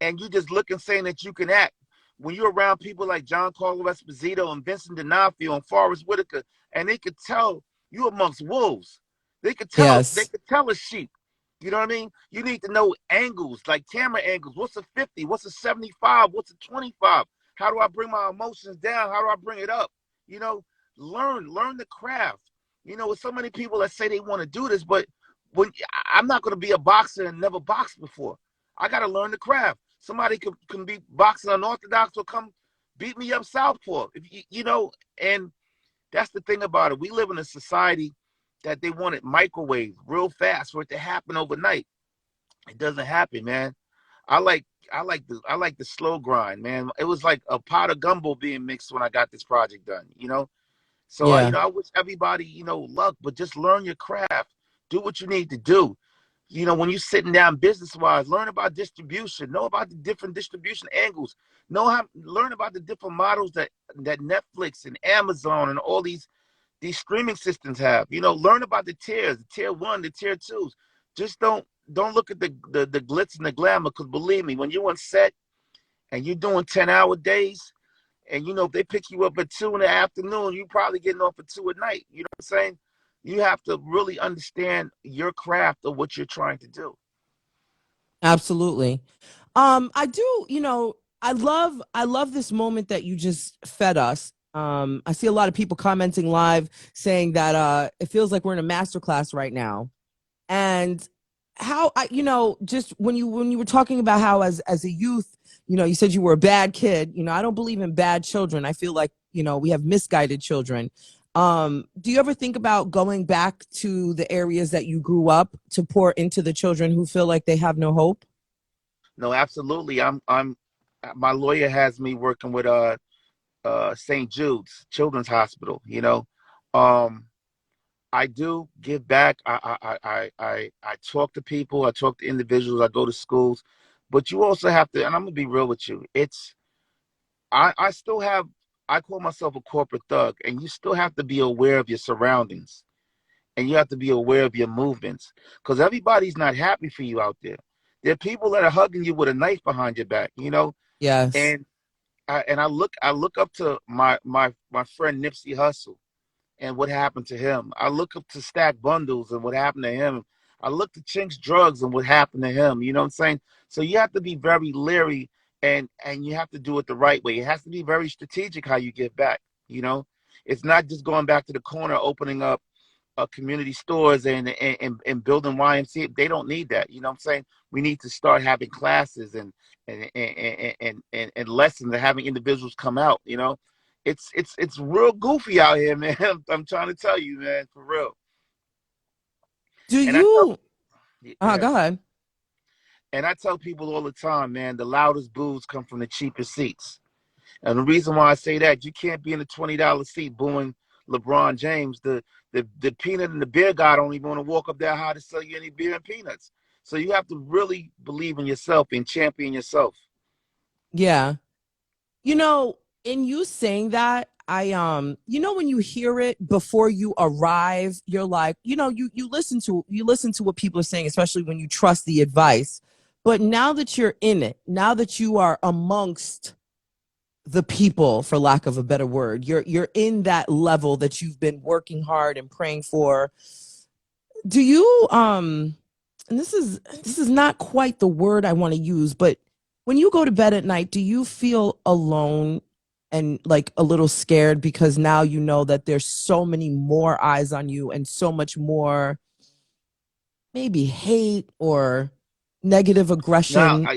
and you just look and saying that you can act. When you're around people like Giancarlo Esposito and Vincent D'Onofrio and Forrest Whitaker, and they could tell you amongst wolves. They could tell Yes. a sheep. You know what I mean? You need to know angles, like camera angles. What's a 50? What's a 75? What's a 25? How do I bring my emotions down? How do I bring it up? Learn the craft. With so many people that say they want to do this, but when I'm not going to be a boxer and never boxed before. I got to learn the craft. Somebody can be boxing unorthodox or come beat me up southpaw. And that's the thing about it. We live in a society that they want it microwave real fast for it to happen overnight. It doesn't happen, man. I like the slow grind, man. It was like a pot of gumbo being mixed when I got this project done, So Yeah. I wish everybody, luck, but just learn your craft. Do what you need to do. When you're sitting down business-wise, learn about distribution, know about the different distribution angles, learn about the different models that Netflix and Amazon and all these streaming systems have. Learn about the tiers, the tier 1, the tier 2s. Just don't look at the glitz and the glamour, because believe me, when you're on set and you're doing 10-hour days, and if they pick you up at 2 in the afternoon, you probably getting off at 2 at night. You know what I'm saying? You have to really understand your craft of what you're trying to do. Absolutely. I do, I love this moment that you just fed us. I see a lot of people commenting live saying that it feels like we're in a masterclass right now. And how just when you were talking about how as a youth, you said you were a bad kid. I don't believe in bad children. I feel like, we have misguided children. Do you ever think about going back to the areas that you grew up to pour into the children who feel like they have no hope? No, absolutely. I'm my lawyer has me working with St. Jude's Children's Hospital. Um, I do give back. I talk to people. I talk to individuals. I go to schools, but you also have to. And I'm gonna be real with you. I still have. I call myself a corporate thug, and you still have to be aware of your surroundings, and you have to be aware of your movements, because everybody's not happy for you out there. There are people that are hugging you with a knife behind your back. Yes. And I look up to my friend Nipsey Hussle and what happened to him. I look up to Stack Bundles and what happened to him. I look to Chinks Drugs and what happened to him. You know what I'm saying? So you have to be very leery, and you have to do it the right way. It has to be very strategic how you give back. You know, it's not just going back to the corner, opening up community stores and building YMCA. They don't need that. You know what I'm saying? We need to start having classes and lessons and having individuals come out. It's real goofy out here, man. I'm trying to tell you, man, for real. Do And I tell you yeah, go ahead. and I tell people all the time, man, the loudest boos come from the cheapest seats. And the reason why I say that, you can't be in a $20 seat booing LeBron James. The peanut and the beer guy don't even want to walk up that high to sell you any beer and peanuts. So you have to really believe in yourself and champion yourself. Yeah. In you saying that, when you hear it before you arrive, you're like, you listen to what people are saying, especially when you trust the advice. But now that you're in it, now that you are amongst the people, for lack of a better word, you're in that level that you've been working hard and praying for. Do you and this is not quite the word I want to use, but when you go to bed at night, do you feel alone and like a little scared because now you know that there's so many more eyes on you and so much more maybe hate or negative Now, aggression?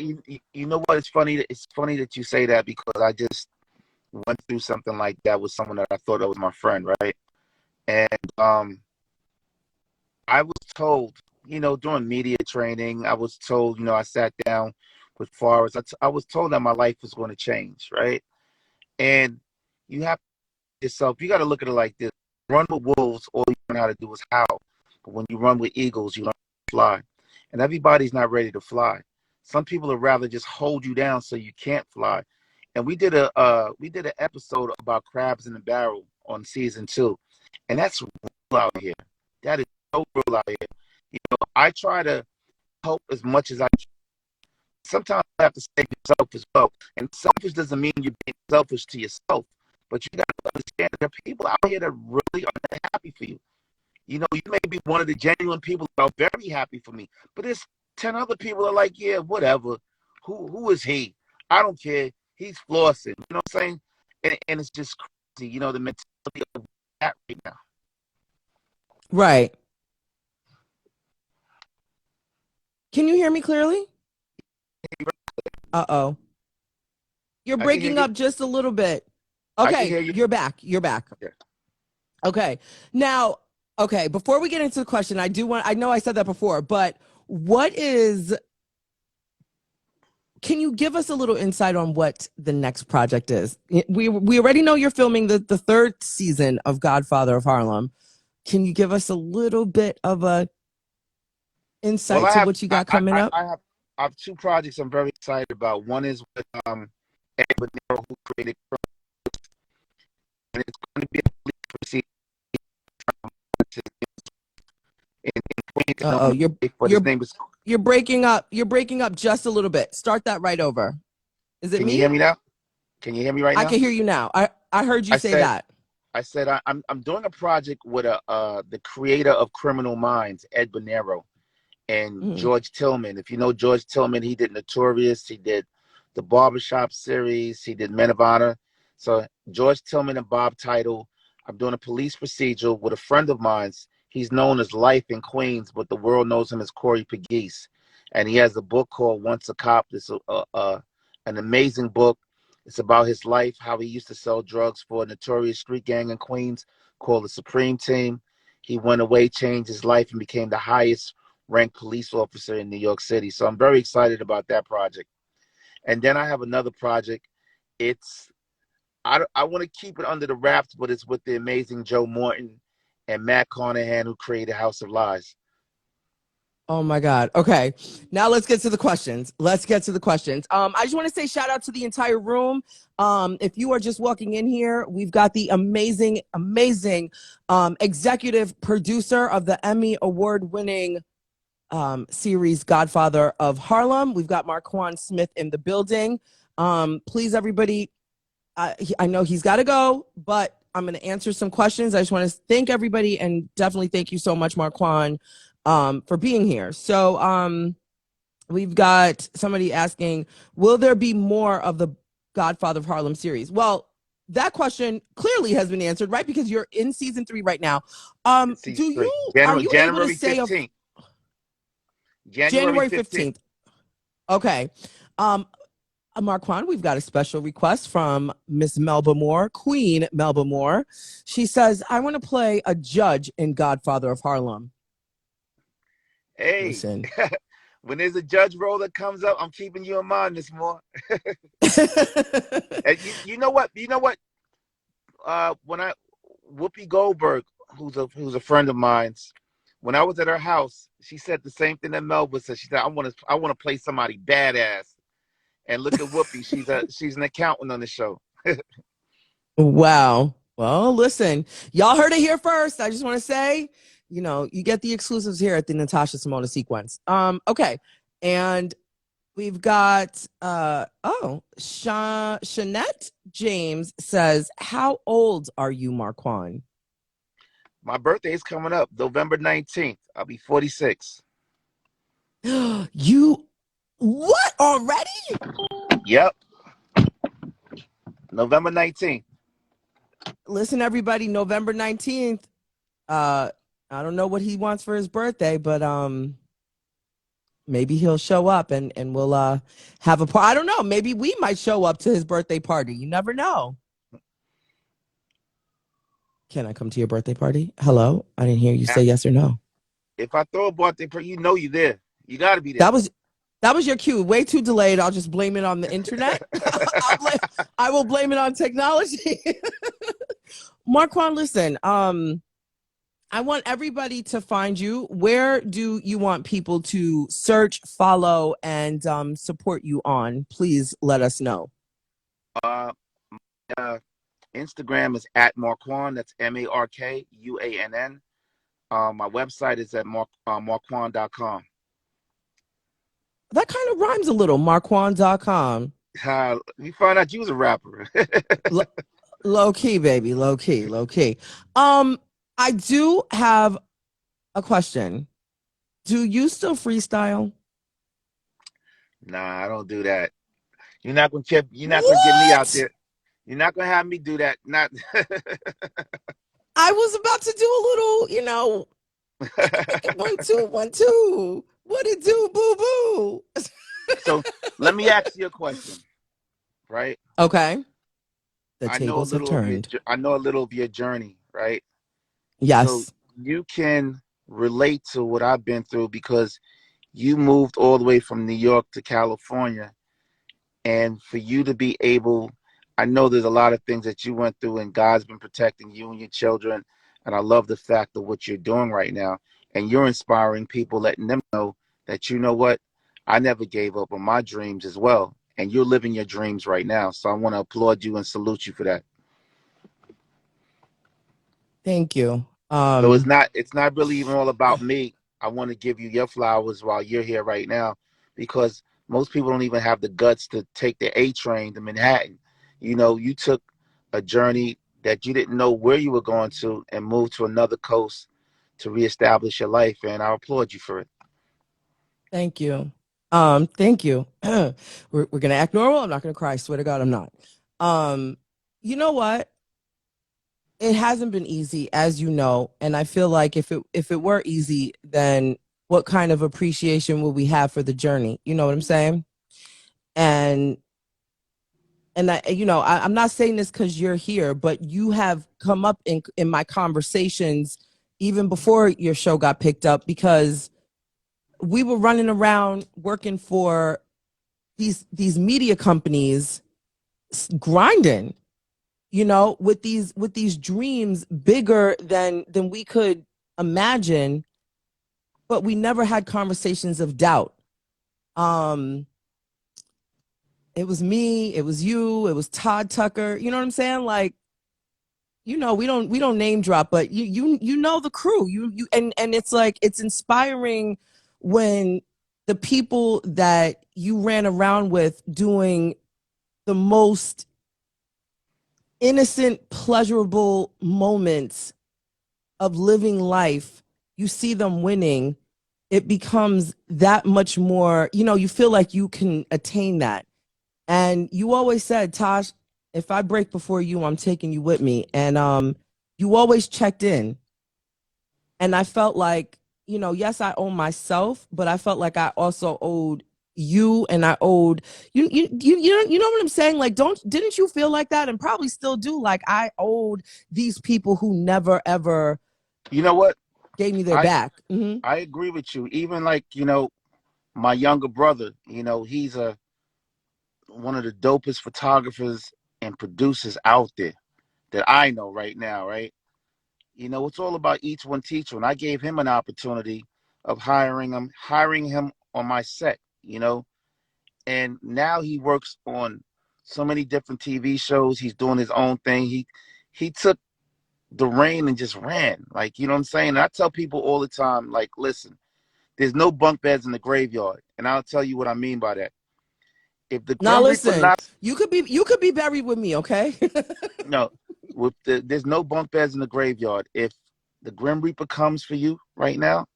you know what? It's funny that you say that, because I just went through something like that with someone that I thought that was my friend, right? And I was told, during media training, I was told, I sat down with Forrest. I was told that my life was going to change, right? And you have yourself, you got to look at it like this: run with wolves, all you learn how to do is howl. But when you run with eagles, you learn to fly. And everybody's not ready to fly. Some people would rather just hold you down so you can't fly. And we did an episode about crabs in the barrel on season 2, and that's real out here. That is so real out here. I try to help as much as I can. Sometimes you have to save yourself as well. And selfish doesn't mean you're being selfish to yourself, but you got to understand there are people out here that really are happy for you. You may be one of the genuine people that are very happy for me, but there's 10 other people that are like, yeah, whatever. Who is he? I don't care. He's flossing. You know what I'm saying? And it's just crazy, the mentality of that right now. Right. Can you hear me clearly? Uh-oh. You're I can hear breaking you. up just a little bit. I can Okay, hear you. you're back. You're back. Yeah. Okay. Now, okay, before we get into the question, I know I said that before, but can you give us a little insight on what the next project is? We already know you're filming the third season of Godfather of Harlem. Can you give us a little bit of a Well, insight to what you got coming up? I have 2 projects I'm very excited about. One is with Ed Bonero, who created and it's going to be a lead for season in Queens. I don't Uh-oh, want you're to say, but his you're name is. you're breaking up. You're breaking up just a little bit. Start that right over. Is it Can you me? hear me now? Can you hear me right I now? can hear you now. I heard you I say said that. I'm doing a project with the creator of Criminal Minds, Ed Bonero, and Mm. George Tillman. If you know George Tillman, he did Notorious, he did the Barbershop series, he did Men of Honor. So George Tillman and Bob Title. I'm doing a police procedural with a friend of mine's. He's known as Life in Queens, but the world knows him as Corey Pegues. And he has a book called Once a Cop. It's an amazing book. It's about his life, how he used to sell drugs for a notorious street gang in Queens called the Supreme Team. He went away, changed his life, and became the highest ranked police officer in New York City. So I'm very excited about that project. And then I have another project. It's I want to keep it under the wraps, but it's with the amazing Joe Morton and Matt Carnahan, who created House of Lies. Oh my God. Okay. Now let's get to the questions. I just want to say shout out to the entire room. If you are just walking in here, we've got the amazing executive producer of the Emmy Award winning series Godfather of Harlem. We've got Markuann Smith in the building. Please, everybody, I know he's got to go, but I'm going to answer some questions. I just want to thank everybody and definitely thank you so much, Markuann, for being here. So we've got somebody asking, will there be more of the Godfather of Harlem series? Well, that question clearly has been answered, right? Because you're in season 3 right now. Are you able to say January 15th. January 15th? Okay. Markuann, we've got a special request from Miss Melba Moore, Queen Melba Moore. She says, I want to play a judge in Godfather of Harlem. Hey, listen. When there's a judge role that comes up, I'm keeping you in mind, Miss Moore. And you know what? When Whoopi Goldberg, who's a friend of mine's, when I was at her house, she said the same thing that Melba said. She said, I want to play somebody badass. And look at Whoopi. She's an accountant on the show. Wow. Well, listen, y'all heard it here first. I just want to say, you get the exclusives here at the Natasha Simona sequence. Okay. And we've got, Shanette James says, how old are you, Markuann? My birthday is coming up, November 19th. I'll be 46. What, already? Yep. November 19th. Listen, everybody, November 19th. I don't know what he wants for his birthday, but maybe he'll show up and we'll have a party. I don't know. Maybe we might show up to his birthday party. You never know. Can I come to your birthday party? Hello? I didn't hear you say yes or no. If I throw a birthday party, you're there. You got to be there. That was your cue. Way too delayed. I'll just blame it on the internet. I will blame it on technology. Markuann, listen, I want everybody to find you. Where do you want people to search, follow, and support you on? Please let us know. Instagram is at Markuann. That's MARKUANN. My website is at markuann.com. That kind of rhymes a little, markuann.com. You find out you was a rapper. Low key, baby. Low key. I do have a question. Do you still freestyle? Nah, I don't do that. You're not gonna get me out there. You're not gonna have me do that. Not. I was about to do a little, 1, 2, 1, 2. What it do, boo boo? So let me ask you a question, right? Okay. The tables have turned. I know a little of your journey, right? Yes. So you can relate to what I've been through because you moved all the way from New York to California. And for you to be able, I know there's a lot of things that you went through and God's been protecting you and your children. And I love the fact of what you're doing right now. And you're inspiring people, letting them know that, you know what, I never gave up on my dreams as well. And you're living your dreams right now. So I want to applaud you and salute you for that. Thank you. So it's not really even all about me. I want to give you your flowers while you're here right now, because most people don't even have the guts to take the A train to Manhattan. You took a journey that you didn't know where you were going to and moved to another coast to reestablish your life, and I applaud you for it. Thank you. Thank you. We're gonna act normal. I'm not gonna cry. Swear to God, I'm not. Um, you know what? It hasn't been easy, as you know, and I feel like if it were easy, then what kind of appreciation would we have for the journey? You know what I'm saying? And I'm not saying this because you're here, but you have come up in my conversations even before your show got picked up because we were running around working for these media companies, grinding, with these dreams bigger than we could imagine, but we never had conversations of doubt. um it was me, it was you, it was Todd Tucker, you know what I'm saying? Like, we don't name drop, but you know the crew. And it's like it's inspiring when the people that you ran around with doing the most innocent, pleasurable moments of living life, you see them winning, it becomes that much more, you feel like you can attain that. And you always said, Tosh, if I break before you, I'm taking you with me. And you always checked in. And I felt like, yes, I owe myself, but I felt like I also owed you, and I owed you know what I'm saying? Like, didn't you feel like that? And probably still do. Like, I owed these people who never ever You know what? gave me their I back. Hmm. I agree with you. Even like, my younger brother, he's one of the dopest photographers and producers out there that I know right now, right? It's all about each one teach one. I gave him an opportunity of hiring him on my set, and now he works on so many different TV shows. He's doing his own thing. He took the reign and just ran. Like, you know what I'm saying? And I tell people all the time, like, listen, there's no bunk beds in the graveyard. And I'll tell you what I mean by that. If the Now Grim Reaper listen, knocks, you could be buried with me, okay? no, there's no bunk beds in the graveyard. If the Grim Reaper comes for you right now,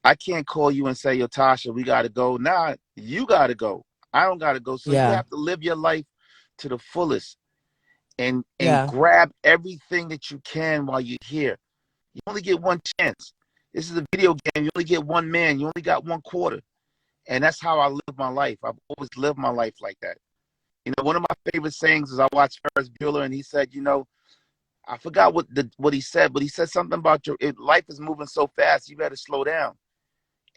I can't call you and say, yo, Tasha, we got to go. Nah, you got to go. I don't got to go. So you Yeah, have to live your life to the fullest and yeah. grab everything that you can while you're here. You only get one chance. This is a video game. You only get one man. You only got one quarter. And that's how I live my life. I've always lived my life like that. One of my favorite sayings is I watched Ferris Bueller, and he said, I forgot what he said, but he said something about life is moving so fast, you got to slow down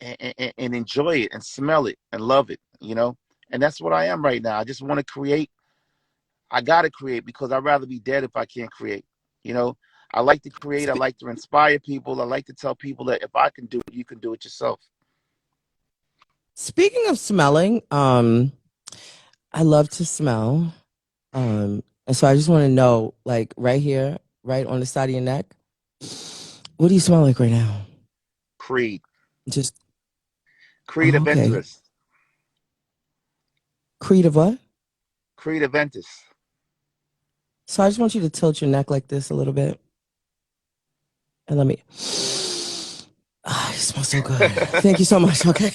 and enjoy it and smell it and love it. And that's what I am right now. I just want to create. I got to create because I'd rather be dead if I can't create. You know, I like to create. I Spe- like to inspire people. I like to tell people that if I can do it, you can do it yourself. Speaking of smelling, I love to smell. And so I just want to know, like, right here, right on the side of your neck, what do you smell like right now? Creed. Just Creed oh, okay. Aventus. Creed of what? Creed Aventus. So I just want you to tilt your neck like this a little bit, and let me. Ah, it smells so good. Thank you so much. Okay.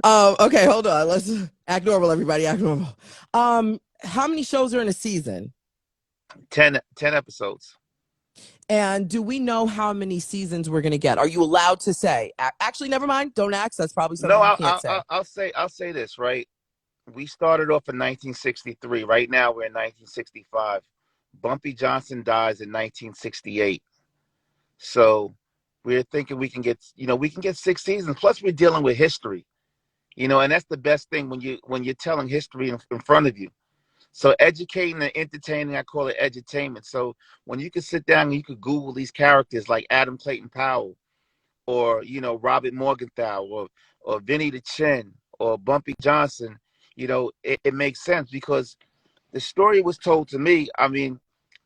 Okay, hold on. Let's act normal, everybody. Act normal. How many shows are in a season? 10 episodes. And do we know how many seasons we're gonna get? Are you allowed to say? Actually, never mind. Don't ask. That's probably No, something you can't say. I'll say this, right. We started off in 1963. Right now we're in 1965. Bumpy Johnson dies in 1968. So we're thinking we can get 6 seasons. Plus we're dealing with history. And that's the best thing when you're telling history in front of you. So educating and entertaining, I call it edutainment. So when you can sit down and you could Google these characters like Adam Clayton Powell, or Robert Morgenthau, or Vinny the Chin, or Bumpy Johnson, it makes sense because the story was told to me. I mean,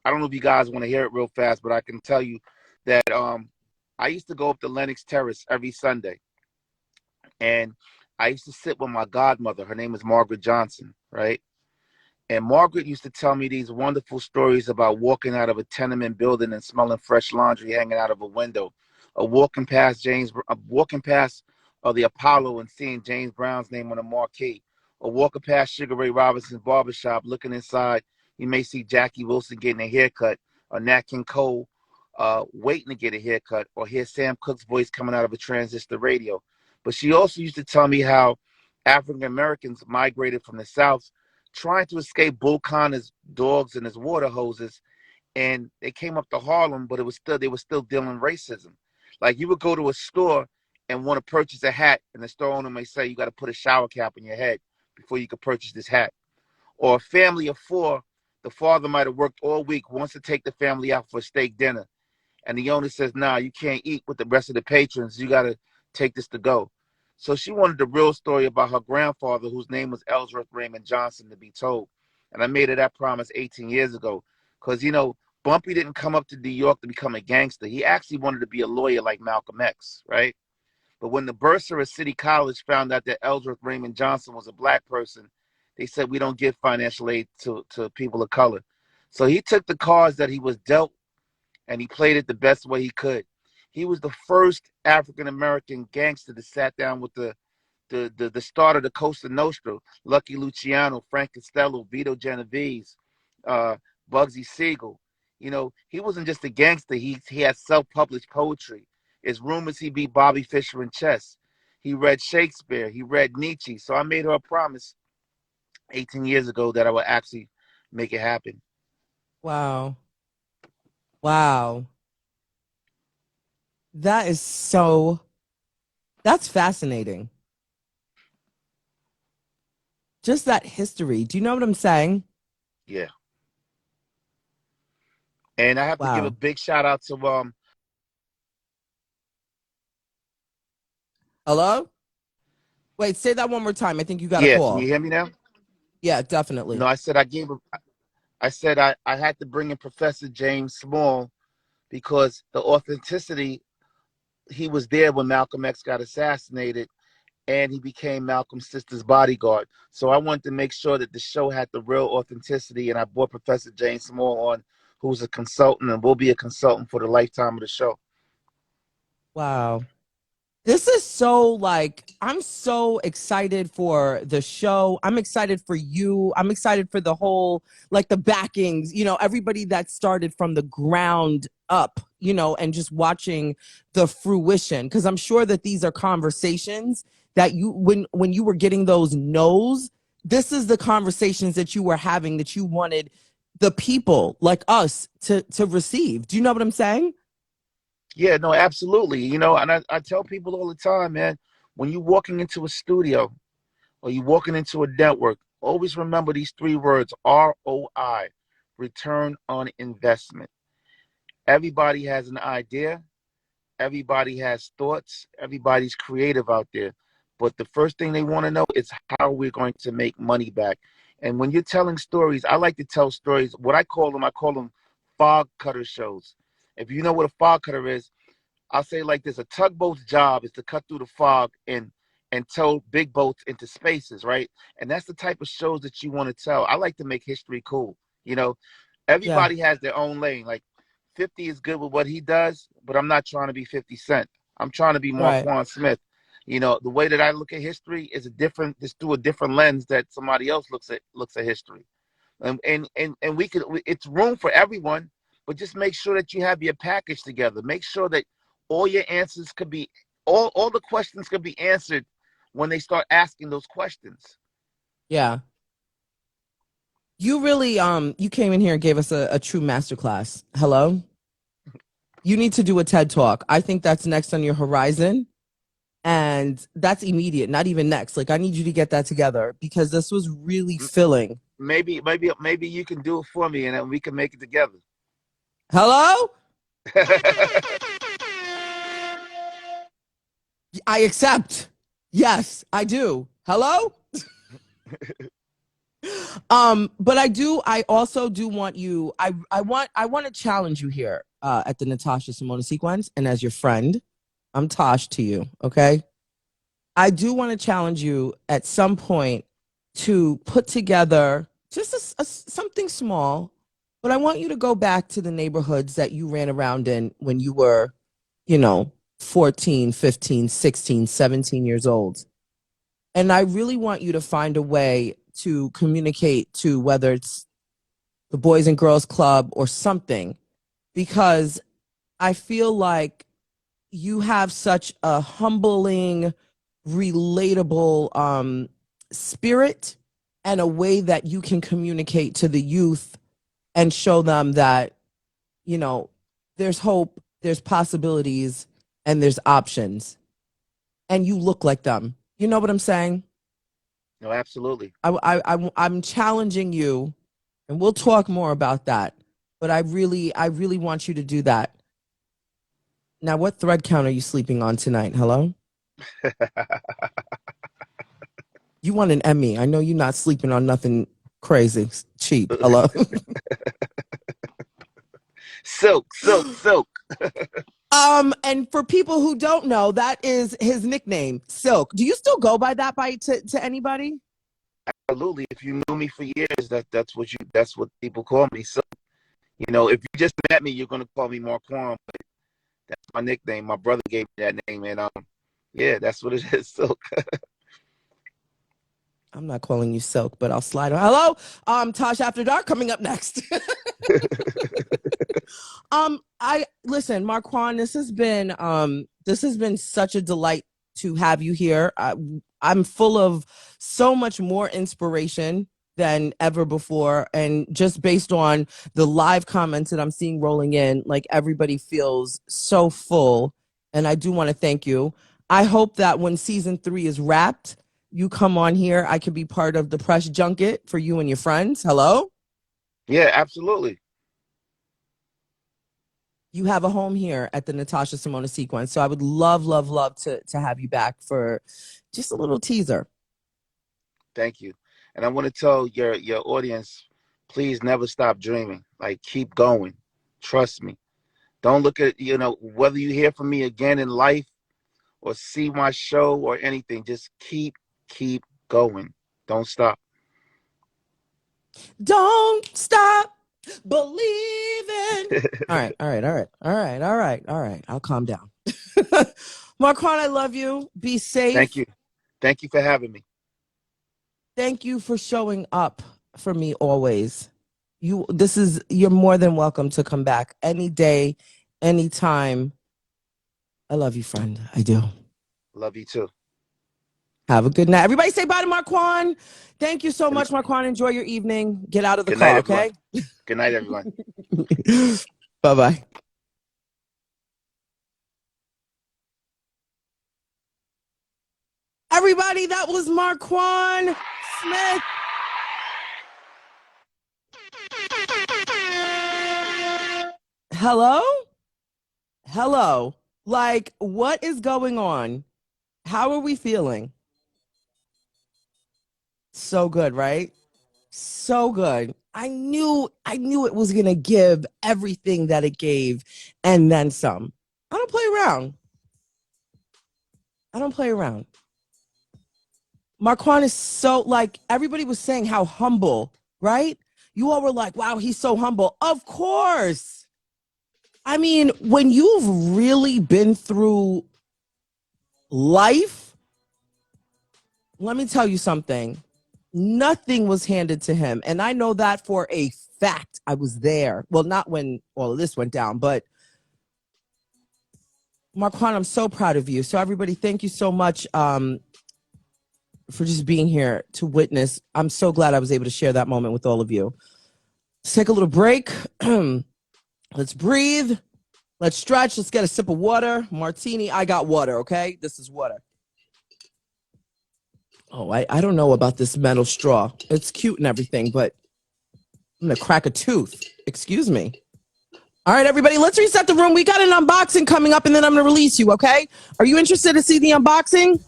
I don't know if you guys want to hear it real fast, but I can tell you that I used to go up to Lenox Terrace every Sunday, and I used to sit with my godmother. Her name is Margaret Johnson, right? And Margaret used to tell me these wonderful stories about walking out of a tenement building and smelling fresh laundry hanging out of a window, walking past the Apollo and seeing James Brown's name on the marquee, or walking past Sugar Ray Robinson's barbershop, looking inside, you may see Jackie Wilson getting a haircut, or Nat King Cole waiting to get a haircut, or hear Sam Cooke's voice coming out of a transistor radio. But she also used to tell me how African Americans migrated from the South, trying to escape Bull Connor's dogs and his water hoses, and they came up to Harlem, but they were still dealing racism. Like, you would go to a store and want to purchase a hat, and the store owner may say you got to put a shower cap on your head before you could purchase this hat. Or a family of four, the father might have worked all week, wants to take the family out for a steak dinner, and the owner says, "Nah, you can't eat with the rest of the patrons. You got to take this to go." So she wanted the real story about her grandfather, whose name was Ellsworth Raymond Johnson, to be told. And I made her that promise 18 years ago. Because, Bumpy didn't come up to New York to become a gangster. He actually wanted to be a lawyer like Malcolm X, right? But when the bursar at City College found out that Ellsworth Raymond Johnson was a black person, they said, "We don't give financial aid to people of color." So he took the cards that he was dealt, and he played it the best way he could. He was the first African-American gangster that sat down with the start of the Costa Nostra, Lucky Luciano, Frank Costello, Vito Genovese, Bugsy Siegel. He wasn't just a gangster. He had self-published poetry. It's rumors he beat Bobby Fischer in chess. He read Shakespeare. He read Nietzsche. So I made her a promise 18 years ago that I would actually make it happen. Wow. Wow. That's fascinating. Just that history. Do you know what I'm saying? Yeah. And I have to give a Wow. big shout out to Hello? Wait, say that one more time. I think you got a yeah, can you call. hear me now? Yeah, definitely. No, I said I had to bring in Professor James Small because the authenticity, he was there when Malcolm X got assassinated, and he became Malcolm's sister's bodyguard. So I wanted to make sure that the show had the real authenticity, and I brought Professor James Small on, who's a consultant and will be a consultant for the lifetime of the show. Wow. This is so I'm so excited for the show. I'm excited for you. I'm excited for the whole, the backings, everybody that started from the ground up, and just watching the fruition. Cause I'm sure that these are conversations that when you were getting those no's, this is the conversations that you were having that you wanted the people like us to receive. Do you know what I'm saying? Yeah, no, absolutely. And I tell people all the time, man, when you're walking into a studio or you're walking into a network, always remember these three words: ROI, return on investment. Everybody has an idea. Everybody has thoughts. Everybody's creative out there. But the first thing they want to know is how we're going to make money back. And when you're telling stories, I like to tell stories. What I call them fog cutter shows. If you know what a fog cutter is, I'll say like this: a tugboat's job is to cut through the fog and tow big boats into spaces, right? And that's the type of shows that you want to tell. I like to make history cool. Yeah. Everybody has their own lane. Like 50 is good with what he does, but I'm not trying to be 50 Cent. I'm trying to be Right. Markuann Smith. The way that I look at history is just through a different lens that somebody else looks at history. And it's room for everyone, but just make sure that you have your package together. Make sure that all your answers could be all the questions could be answered when they start asking those questions. Yeah. You really you came in here and gave us a true masterclass. Hello? You need to do a TED Talk. I think that's next on your horizon. And that's immediate, not even next. I need you to get that together because this was really filling. Maybe you can do it for me, and then we can make it together. Hello? I accept. Yes, I do. Hello? But I also do want you, I want to challenge you here at the Natasha Simona sequence. And as your friend, I'm Tosh to you, okay? I do want to challenge you at some point to put together just something small, but I want you to go back to the neighborhoods that you ran around in when you were, 14, 15, 16, 17 years old. And I really want you to find a way to communicate to whether it's the Boys and Girls Club or something, because I feel like you have such a humbling, relatable spirit and a way that you can communicate to the youth and show them that, you know, there's hope, there's possibilities, and there's options. And you look like them. You know what I'm saying? No, absolutely. I'm challenging you, and we'll talk more about that. But I really want you to do that. Now, what thread count are you sleeping on tonight? Hello? You want an Emmy. I know you're not sleeping on nothing crazy, cheap. Hello? Silk. And for people who don't know, that is his nickname, Silk. Do you still go by that to anybody? Absolutely. If you knew me for years, that's what people call me. So, you know, if you just met me, you're gonna call me Markuann, but that's my nickname. My brother gave me that name, and yeah, that's what it is. Silk. I'm not calling you Silk, but I'll slide on. Hello, Tosh After Dark coming up next. I listen, Markuann, this has been such a delight to have you here. I'm full of so much more inspiration than ever before, and just based on the live comments that I'm seeing rolling in, like everybody feels so full, and I do want to thank you. I hope that when season 3 is wrapped, you come on here. I could be part of the press junket for you and your friends. Hello? Yeah, absolutely. You have a home here at the Natasha Simona Sequence. So I would love to have you back for just a little teaser. Thank you. And I want to tell your audience, please never stop dreaming. Like, keep going. Trust me. Don't look at, whether you hear from me again in life or see my show or anything, just keep going. Don't stop. Don't stop believing. All right. I'll calm down. Markuann, I love you. Be safe. Thank you. Thank you for having me. Thank you for showing up for me always. You're more than welcome to come back any day, anytime. I love you, friend. I do. Love you too. Have a good night. Everybody say bye to Markuann. Thank you so much, Markuann. Enjoy your evening. Get out of the car, okay? Good night, everyone. Bye-bye. Everybody, that was Markuann Smith. Hello? Like, what is going on? How are we feeling? So good, right? So good. I knew it was going to give everything that it gave and then some. I don't play around. Markuann is so, like, everybody was saying how humble, right? You all were like, wow, he's so humble. Of course. I mean, when you've really been through life, let me tell you something. Nothing was handed to him. And I know that for a fact. I was there. Well, not when all of this went down, but Markuann, I'm so proud of you. So everybody, thank you so much for just being here to witness. I'm so glad I was able to share that moment with all of you. Let's take a little break. Let's breathe. Let's stretch. Let's get a sip of water. Martini. I got water, okay? This is water. Oh, I don't know about this metal straw. It's cute and everything, but I'm going to crack a tooth. Excuse me. All right, everybody, let's reset the room. We got an unboxing coming up, and then I'm going to release you, okay? Are you interested to see the unboxing?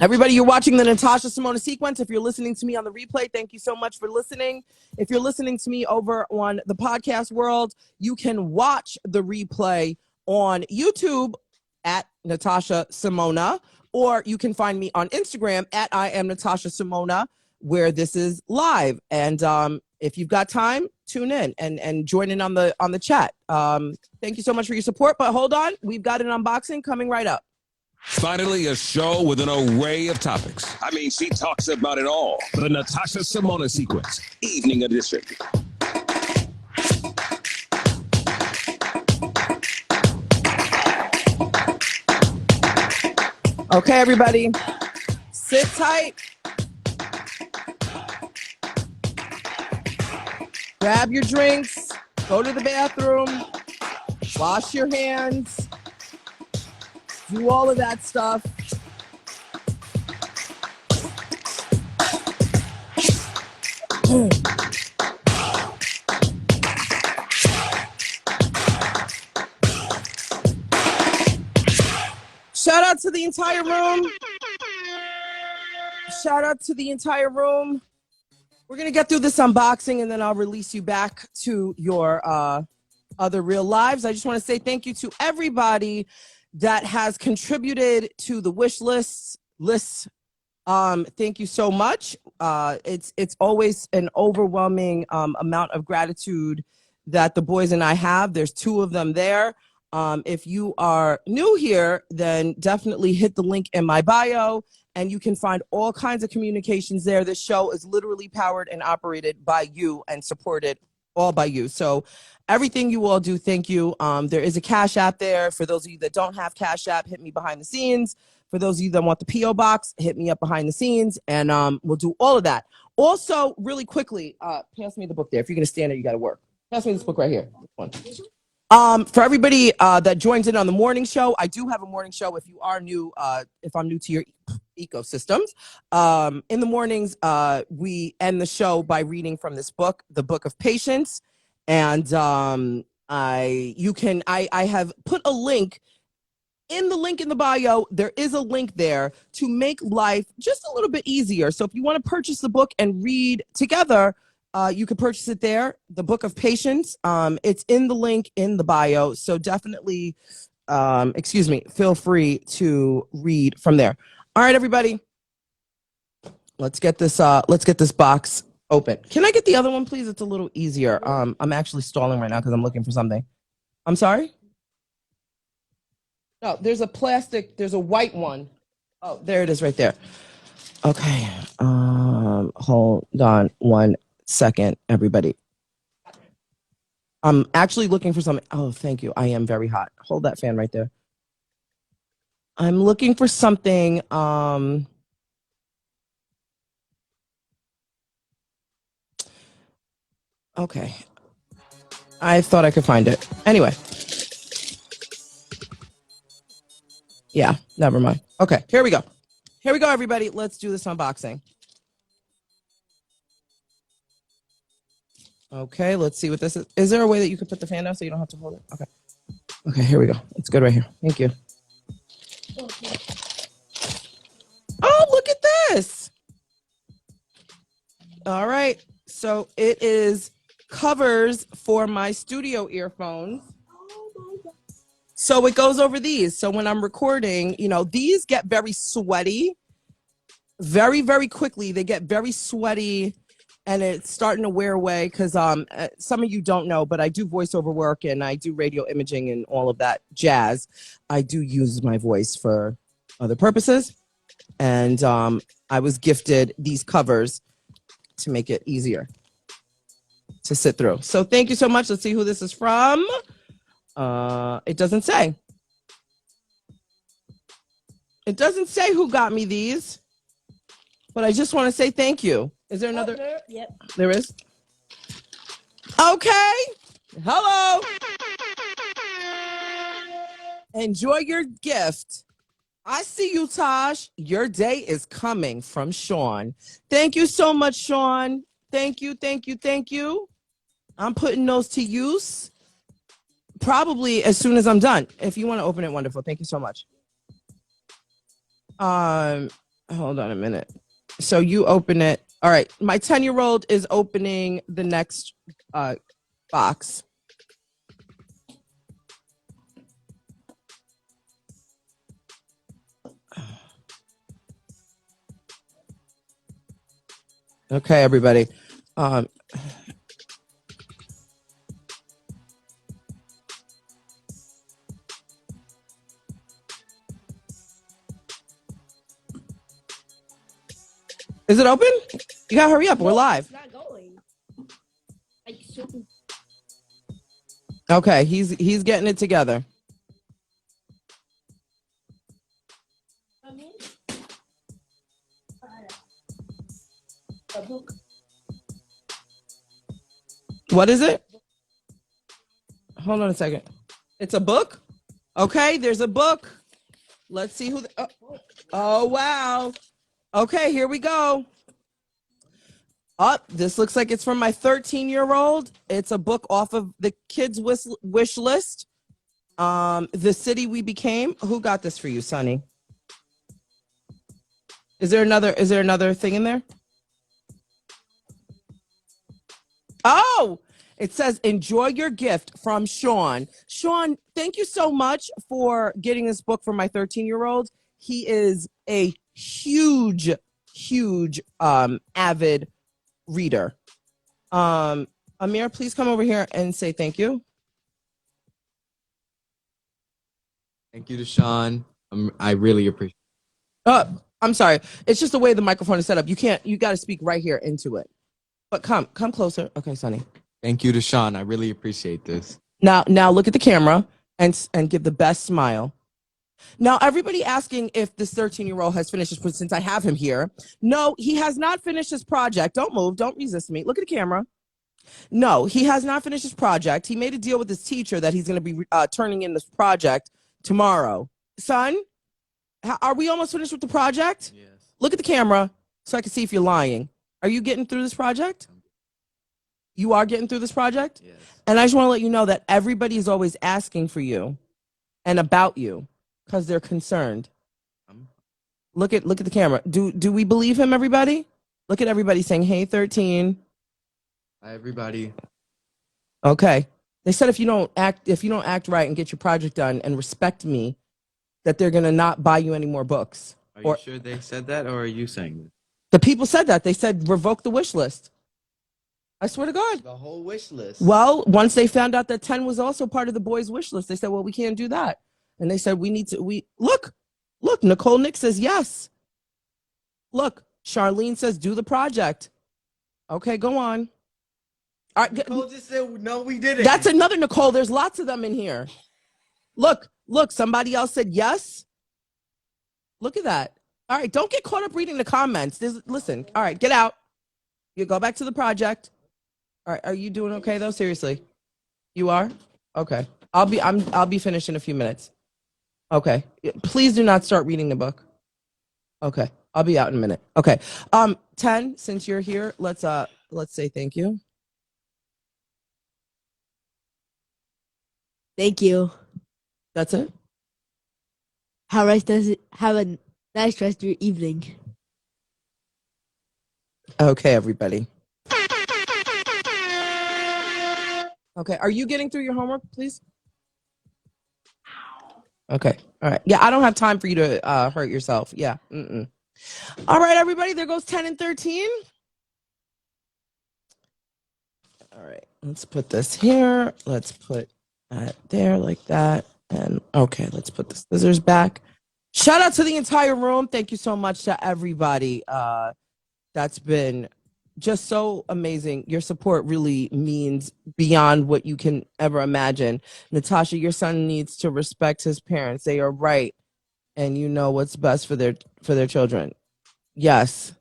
Everybody, you're watching the Natasha Simona Sequence. If you're listening to me on the replay, thank you so much for listening. If you're listening to me over on the podcast world, you can watch the replay on YouTube at Natasha Simona, or you can find me on Instagram at I am Natasha Simona, where this is live. And if you've got time, tune in and join in on the chat. Thank you so much for your support. But hold on, we've got an unboxing coming right up. Finally, a show with an array of topics. I mean, she talks about it all. The Natasha Simona Sequence, Evening Edition. Okay, everybody, sit tight. Grab your drinks, go to the bathroom, wash your hands, do all of that stuff. Shout out to the entire room. Shout out to the entire room. We're going to get through this unboxing and then I'll release you back to your other real lives. I just want to say thank you to everybody that has contributed to the wish lists. Thank you so much. It's always an overwhelming amount of gratitude that the boys and I have. There's 2 of them there. If you are new here, then definitely hit the link in my bio and you can find all kinds of communications there. This show is literally powered and operated by you and supported all by you. So everything you all do, thank you. There is a Cash App there. For those of you that don't have Cash App, hit me behind the scenes. For those of you that want the P.O. box, hit me up behind the scenes and we'll do all of that. Also, really quickly, pass me the book there. If you're going to stand there, you got to work. Pass me this book right here. This one. For everybody that joins in on the morning show, I do have a morning show. If you are new, if I'm new to your ecosystems, in the mornings, we end the show by reading from this book, The Book of Patience. And I have put a link in the bio. There is a link there to make life just a little bit easier. So if you want to purchase the book and read together, you can purchase it there, The Book of Patience. It's in the link in the bio. So definitely, feel free to read from there. All right, everybody. Let's get this box open. Can I get the other one, please? It's a little easier. I'm actually stalling right now because I'm looking for something. I'm sorry? No, there's a white one. Oh, there it is right there. Okay. Hold on one second, everybody. I'm actually looking for something. Oh, thank you. I am very hot. Hold that fan right there. I'm looking for something. Okay. I thought I could find it. Anyway. Yeah, never mind. Okay, here we go. Here we go, everybody. Let's do this unboxing. Okay, let's see what this is. Is there a way that you could put the fan down so you don't have to hold it? Okay. Okay, here we go. It's good right here. Thank you. Oh, look at this. All right. So it is covers for my studio earphones. So it goes over these. So when I'm recording, these get very sweaty very, very quickly. They get very sweaty and it's starting to wear away because some of you don't know, but I do voiceover work and I do radio imaging and all of that jazz. I do use my voice for other purposes. And I was gifted these covers to make it easier to sit through. So thank you so much. Let's see who this is from. It doesn't say. It doesn't say who got me these, but I just want to say thank you. Is there another? Yep. There is. Okay. Hello. Enjoy your gift. I see you, Tosh. Your day is coming from Sean. Thank you so much, Sean. Thank you, thank you, thank you. I'm putting those to use probably as soon as I'm done. If you want to open it, wonderful. Thank you so much. Hold on a minute. So you open it. All right. My 10-year-old is opening the next box. Okay, everybody. Is it open? You gotta hurry up. We're live. It's not going. Okay, he's getting it together. What is it? Hold on a second. It's a book? Okay, there's a book. Let's see who. Oh, wow. Okay, here we go. This looks like it's from my 13-year-old. It's a book off of the kids' wish list. The City We Became. Who got this for you, Sonny? Is there another thing in there? Oh, it says, enjoy your gift from Sean. Sean, thank you so much for getting this book for my 13-year-old. He is a huge avid reader. Amir, please come over here and say thank you. Thank you to Sean. I really appreciate it. I'm sorry. It's just the way the microphone is set up. You got to speak right here into it. But come closer. Okay, Sonny. Thank you to Sean. I really appreciate this. Now look at the camera and give the best smile. Now, everybody asking if this 13-year-old has finished his, since I have him here. No, he has not finished his project. Don't move. Don't resist me. Look at the camera. No, he has not finished his project. He made a deal with his teacher that he's going to be turning in this project tomorrow. Son, are we almost finished with the project? Yes. Look at the camera so I can see if you're lying. Are you getting through this project? You are getting through this project? Yes. And I just want to let you know that everybody is always asking for you and about you because they're concerned. Look at the camera. Do we believe him, everybody? Look at everybody saying, hey, 13. Hi, everybody. Okay. They said if you don't act right and get your project done and respect me, that they're going to not buy you any more books. Are you sure they said that, or are you saying this? The people said that. They said revoke the wish list. I swear to God. The whole wish list. Well, once they found out that 10 was also part of the boys' wish list, they said, well, we can't do that. And they said, look, Nicole Nick says yes. Look, Charlene says do the project. Okay, go on. All right, Nicole just said, no, we didn't. that's another Nicole. There's lots of them in here. Look, somebody else said yes. Look at that. All right, don't get caught up reading the comments. Listen, all right, get out. You go back to the project. All right, are you doing okay though? Seriously, you are? Okay, I'll be finished in a few minutes. Okay, please do not start reading the book. Okay, I'll be out in a minute. Okay, 10. Since you're here, let's say thank you. Thank you. That's it. Have a nice rest of your evening. Okay, everybody. Okay, are you getting through your homework, please? Okay, all right. Yeah, I don't have time for you to hurt yourself. Yeah. All right, everybody, there goes 10 and 13. All right, let's put this here. Let's put that there like that. And okay, let's put the scissors back. Shout out to the entire room. Thank you so much to everybody. That's been just so amazing. Your support really means beyond what you can ever imagine. Natasha, your son needs to respect his parents. They are right. And you know what's best for their children. Yes,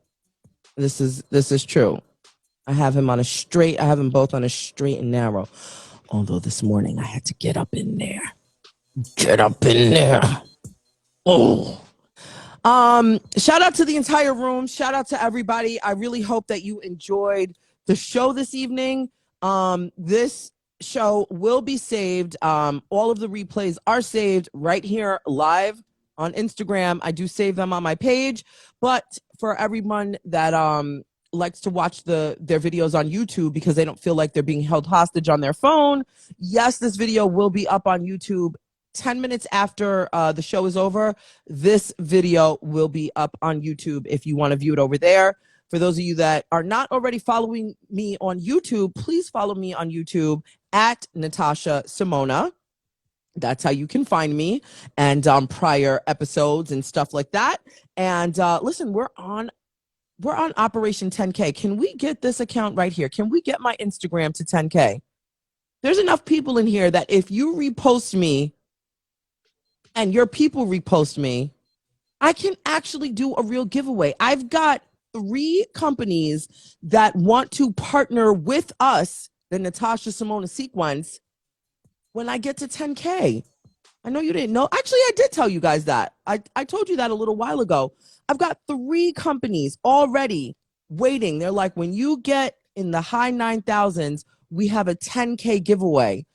this is true. I have them both on a straight and narrow. Although this morning I had to get up in there. Oh. Shout out to the entire room. Shout out to everybody. I really hope that you enjoyed the show this evening. This show will be saved. All of the replays are saved right here live on Instagram. I do save them on my page, but for everyone that likes to watch their videos on YouTube because they don't feel like they're being held hostage on their phone, yes, this video will be up on YouTube 10 minutes after the show is over. This video will be up on YouTube if you want to view it over there. For those of you that are not already following me on YouTube, please follow me on YouTube at Natasha Simona. That's how you can find me, and prior episodes and stuff like that. And listen, we're on we're on Operation 10K. Can we get this account right here? Can we get my Instagram to 10K? There's enough people in here that if you repost me and your people repost me, I can actually do a real giveaway. I've got 3 companies that want to partner with us, the Natasha Simona sequence, when I get to 10K. I know you didn't know. Actually, I did tell you guys that. I told you that a little while ago. I've got 3 companies already waiting. They're like, when you get in the high 9,000s, we have a 10K giveaway.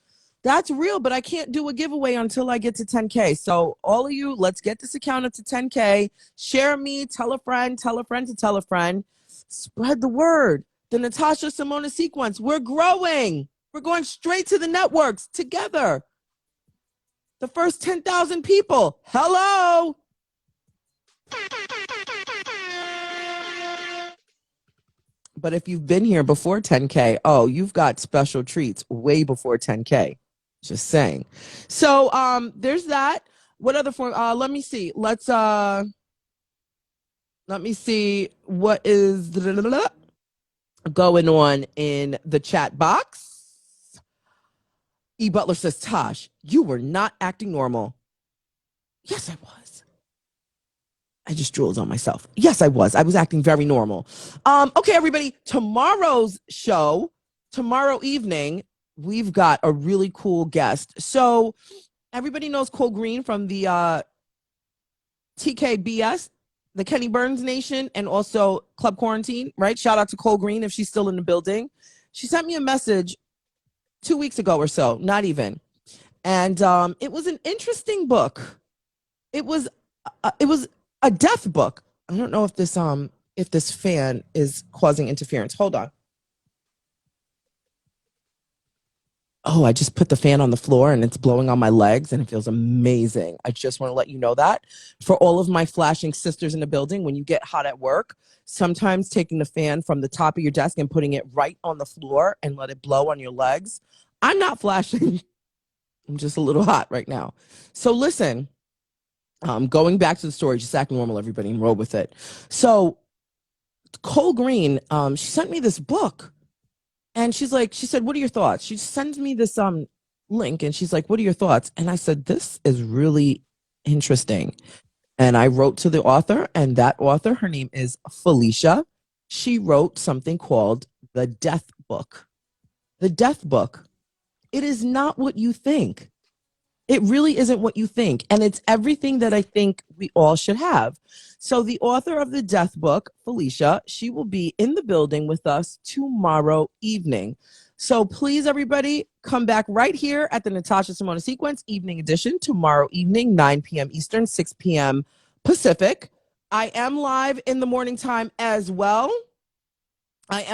That's real, but I can't do a giveaway until I get to 10K. So all of you, let's get this account up to 10K. Share me, tell a friend to tell a friend. Spread the word. The Natasha Simona sequence. We're growing. We're going straight to the networks together. The first 10,000 people. Hello. But if you've been here before 10K, oh, you've got special treats way before 10K. Just saying. So there's that. What other form? Let me see. Let me see what is going on in the chat box. E. Butler says, Tosh, you were not acting normal. Yes, I was. I just drooled on myself. Yes, I was. I was acting very normal. Okay, everybody. Tomorrow's show, tomorrow evening, we've got a really cool guest. So everybody knows Cole Green from the TKBS, the Kenny Burns Nation, and also Club Quarantine, right? Shout out to Cole Green if she's still in the building. She sent me a message 2 weeks ago or so, not even. And it was an interesting book. It was a death book. I don't know if this fan is causing interference. Hold on. Oh, I just put the fan on the floor and it's blowing on my legs and it feels amazing. I just want to let you know that. For all of my flashing sisters in the building, when you get hot at work, sometimes taking the fan from the top of your desk and putting it right on the floor and let it blow on your legs. I'm not flashing. I'm just a little hot right now. So listen, going back to the story, just act normal, everybody, and roll with it. So Cole Green, she sent me this book. And she said, what are your thoughts? She sends me this link and she's like, what are your thoughts? And I said, this is really interesting. And I wrote to the author, and that author, her name is Felicia. She wrote something called The Death Book. The Death Book. It is not what you think. It really isn't what you think. And it's everything that I think we all should have. So the author of the Death Book, Felicia, she will be in the building with us tomorrow evening. So please, everybody, come back right here at the Natasha Simona Sequence Evening Edition tomorrow evening, 9 p.m. Eastern, 6 p.m. Pacific. I am live in the morning time as well. And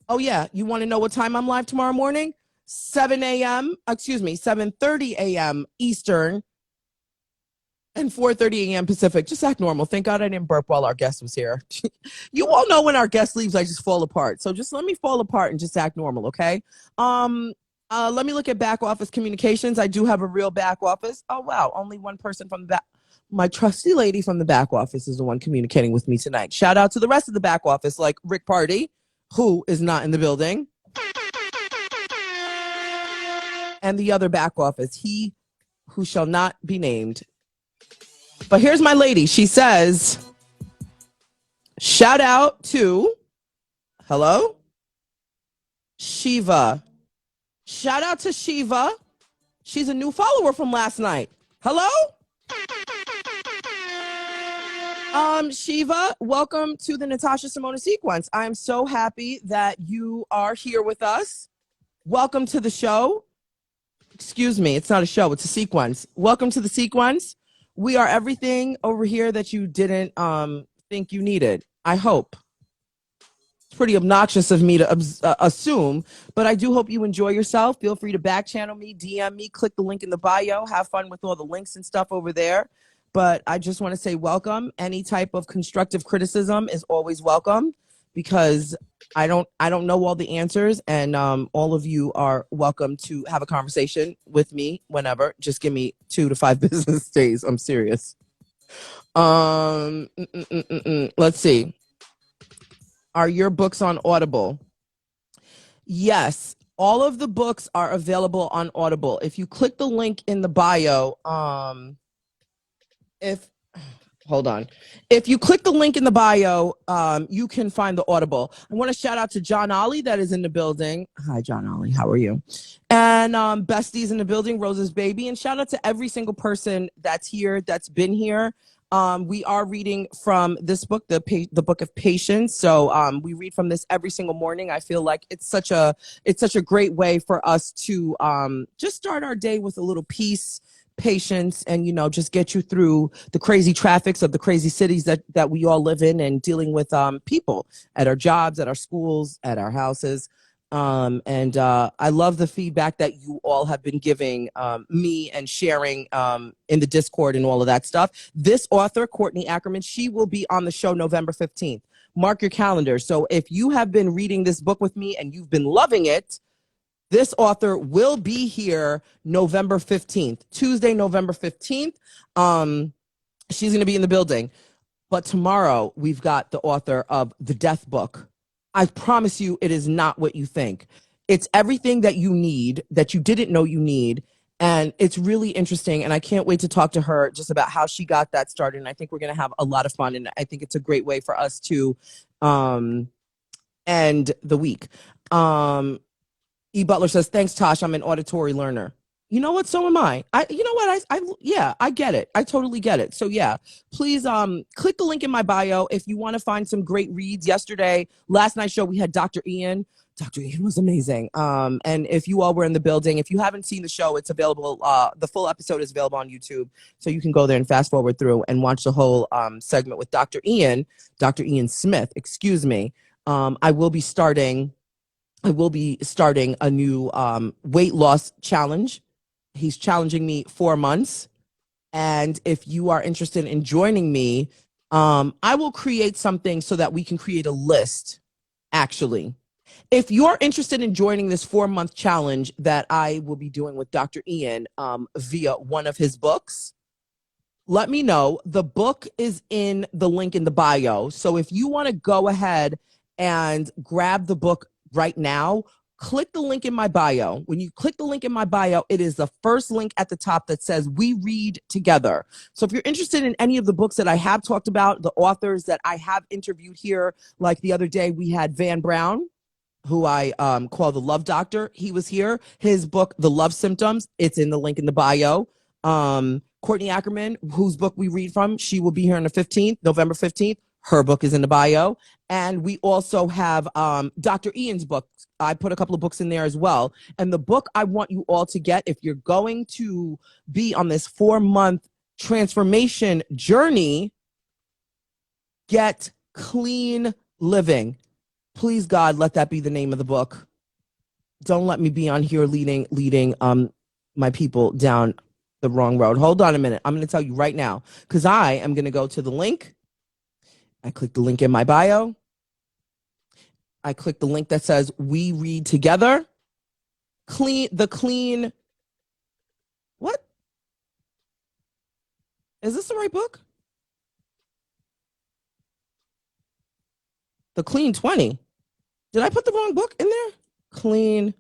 oh, yeah. You want to know what time I'm live tomorrow morning? 7:30 a.m. Eastern and 4:30 a.m. Pacific. Just act normal. Thank God I didn't burp while our guest was here. You all know when our guest leaves, I just fall apart. So just let me fall apart and just act normal, okay? Let me look at back office communications. I do have a real back office. Oh, wow. Only one person from the back. My trusty lady from the back office is the one communicating with me tonight. Shout out to the rest of the back office, like Rick Party, who is not in the building, and the other back office, he who shall not be named. But here's my lady. She says, shout out to, hello, Shiva. Shout out to Shiva. She's a new follower from last night. Hello? Shiva, welcome to the Natasha Simona Sequence. I'm so happy that you are here with us. Welcome to the show. Excuse me, it's not a show, it's a sequence. Welcome to the sequence. We are everything over here that you didn't think you needed, I hope. It's pretty obnoxious of me to assume, but I do hope you enjoy yourself. Feel free to back channel me, DM me, click the link in the bio, have fun with all the links and stuff over there. But I just want to say welcome. Any type of constructive criticism is always welcome, because I don't know all the answers, and all of you are welcome to have a conversation with me whenever. Just give me 2 to 5 business days. I'm serious. Let's see. Are your books on Audible? Yes, all of the books are available on Audible. If you click the link in the bio, if hold on. If you click the link in the bio, you can find the Audible. I want to shout out to John Ollie that is in the building. Hi, John Ollie. How are you? And Bestie's in the building, Rose's baby. And shout out to every single person that's here, that's been here. We are reading from this book, the Book of Patience. So we read from this every single morning. I feel like it's such a great way for us to just start our day with a little peace, patience, and just get you through the crazy traffics of the crazy cities that we all live in, and dealing with people at our jobs, at our schools, at our houses. And I love the feedback that you all have been giving me and sharing in the Discord and all of that stuff. This author, Courtney Ackerman, she will be on the show November 15th. Mark your calendar. So if you have been reading this book with me and you've been loving it, this author will be here November 15th, Tuesday, November 15th. She's going to be in the building. But tomorrow, we've got the author of The Death Book. I promise you, it is not what you think. It's everything that you need, that you didn't know you need. And it's really interesting. And I can't wait to talk to her just about how she got that started. And I think we're going to have a lot of fun. And I think it's a great way for us to end the week. E. Butler says, thanks, Tosh. I'm an auditory learner. You know what? So am I. You know what? I get it. I totally get it. So yeah, please click the link in my bio if you want to find some great reads. Last night's show, we had Dr. Ian. Dr. Ian was amazing. And if you all were in the building, if you haven't seen the show, it's available. The full episode is available on YouTube. So you can go there and fast forward through and watch the whole segment with Dr. Ian Smith, excuse me. I will be starting a new weight loss challenge. He's challenging me 4 months. And if you are interested in joining me, I will create something so that we can create a list, actually. If you're interested in joining this 4-month challenge that I will be doing with Dr. Ian via one of his books, let me know. The book is in the link in the bio. So if you want to go ahead and grab the book right now, click the link in my bio. When you click the link in my bio, it is the first link at the top that says we read together. So if you're interested in any of the books that I have talked about, the authors that I have interviewed here, like the other day we had Van Brown, who I call the Love Doctor. He was here. His book, The Love Symptoms, it's in the link in the bio. Courtney Ackerman, whose book we read from, she will be here on the 15th, November 15th. Her book is in the bio. And we also have Dr. Ian's book. I put a couple of books in there as well. And the book I want you all to get, if you're going to be on this 4-month transformation journey, get Clean Living. Please, God, let that be the name of the book. Don't let me be on here leading my people down the wrong road. Hold on a minute. I'm going to tell you right now, because I am going to go to the link. I click the link in my bio. I click the link that says we read together. What? Is this the right book? The Clean 20. Did I put the wrong book in there? Clean.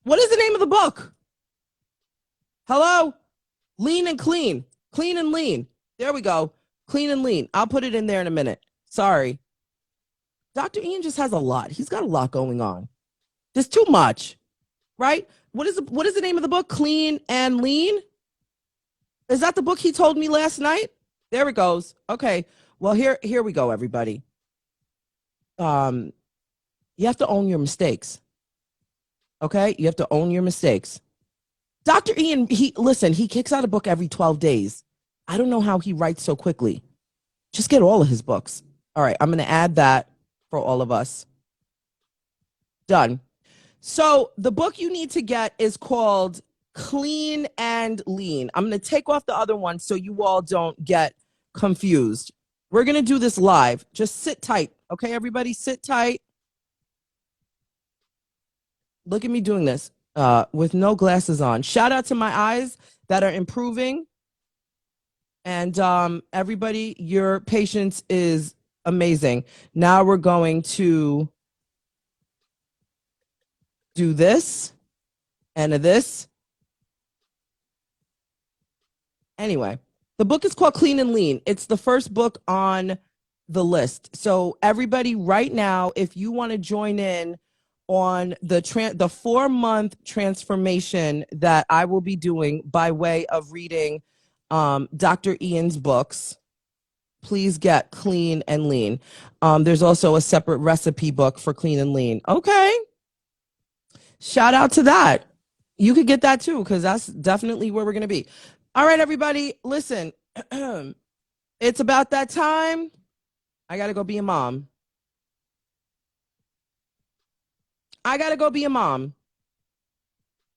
What is the name of the book? Hello? Lean and Clean. Clean and Lean. There we go. Clean and Lean. I'll put it in there in a minute. Sorry. Dr. Ian just has a lot. He's got a lot going on. There's too much, right? What is the name of the book? Clean and Lean? Is that the book he told me last night? There it goes. Okay. Well, here we go, everybody. You have to own your mistakes. Okay? You have to own your mistakes. Dr. Ian, he kicks out a book every 12 days. I don't know how he writes so quickly. Just get all of his books. All right, I'm going to add that for all of us. Done. So the book you need to get is called Clean and Lean. I'm going to take off the other one so you all don't get confused. We're going to do this live. Just sit tight. Okay, everybody, sit tight. Look at me doing this with no glasses on. Shout out to my eyes that are improving. And everybody, your patience is amazing. Now we're going to do this and this. Anyway, the book is called Clean and Lean. It's the first book on the list. So everybody right now, if you want to join in on the 4-month transformation that I will be doing by way of reading Dr. Ian's books, please get Clean and Lean. There's also a separate recipe book for Clean and Lean. Okay. Shout out to that. You could get that too, because that's definitely where we're going to be. All right, everybody, listen. It's about that time. I got to go be a mom. I got to go be a mom.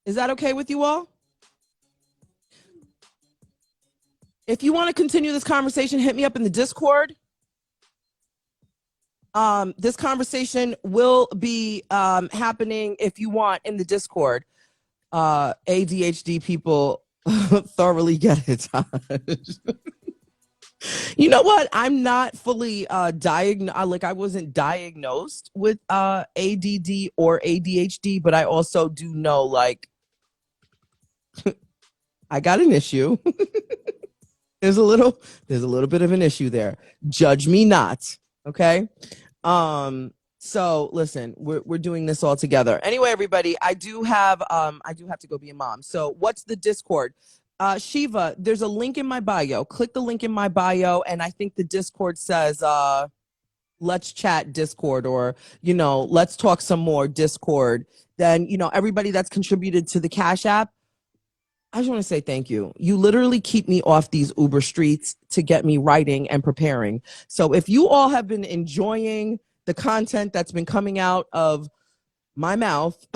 Is that okay with you all? If you want to continue this conversation, hit me up in the Discord. This conversation will be happening, if you want, in the Discord. ADHD people thoroughly get it. You know what? I'm not fully diagnosed. Like, I wasn't diagnosed with ADD or ADHD, but I also do know, like, I got an issue. There's a little bit of an issue there. Judge me not. Okay. So listen, we're doing this all together. Anyway, everybody, I do have to go be a mom. So what's the Discord? Shiva, there's a link in my bio. Click the link in my bio, and I think the Discord says let's chat Discord, or let's talk some more Discord. Then everybody that's contributed to the Cash App, I just want to say thank you. You literally keep me off these Uber streets to get me writing and preparing. So if you all have been enjoying the content that's been coming out of my mouth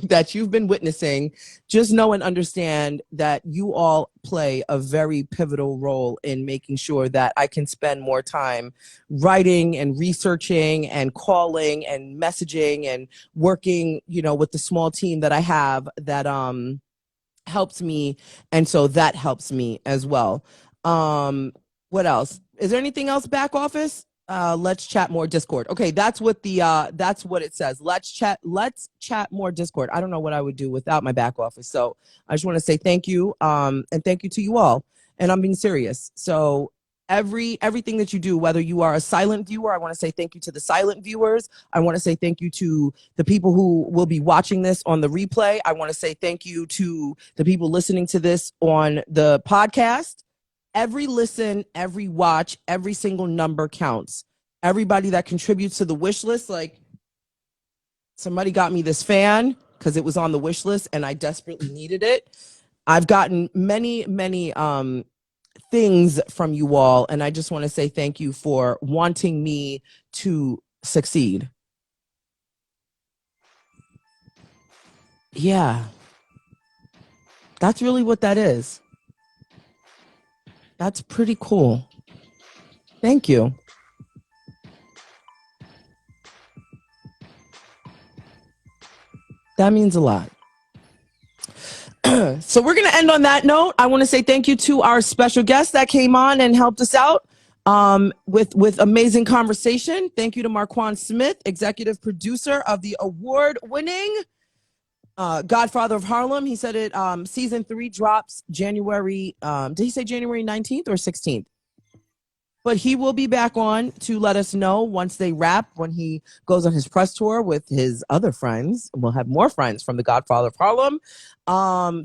that you've been witnessing, just know and understand that you all play a very pivotal role in making sure that I can spend more time writing and researching and calling and messaging and working, with the small team that I have that helps me. And so that helps me as well. What else? Is there anything else, back office? Let's chat more Discord. Okay, that's what it says. Let's chat more Discord. I don't know what I would do without my back office. So I just want to say thank you. And thank you to you all. And I'm being serious. So everything that you do, whether you are a silent viewer, I want to say thank you to the silent viewers. I want to say thank you to the people who will be watching this on the replay. I want to say thank you to the people listening to this on the podcast. Every listen, every watch, every single number counts. Everybody that contributes to the wish list, like, somebody got me this fan because it was on the wish list and I desperately needed it. I've gotten many, many things from you all, and I just want to say thank you for wanting me to succeed. Yeah. That's really what that is. That's pretty cool. Thank you. That means a lot. So we're going to end on that note. I want to say thank you to our special guest that came on and helped us out with amazing conversation. Thank you to Markuann Smith, executive producer of the award-winning Godfather of Harlem. He said it, season 3 drops January, did he say January 19th or 16th? But he will be back on to let us know once they wrap, when he goes on his press tour with his other friends. We'll have more friends from the Godfather of Harlem.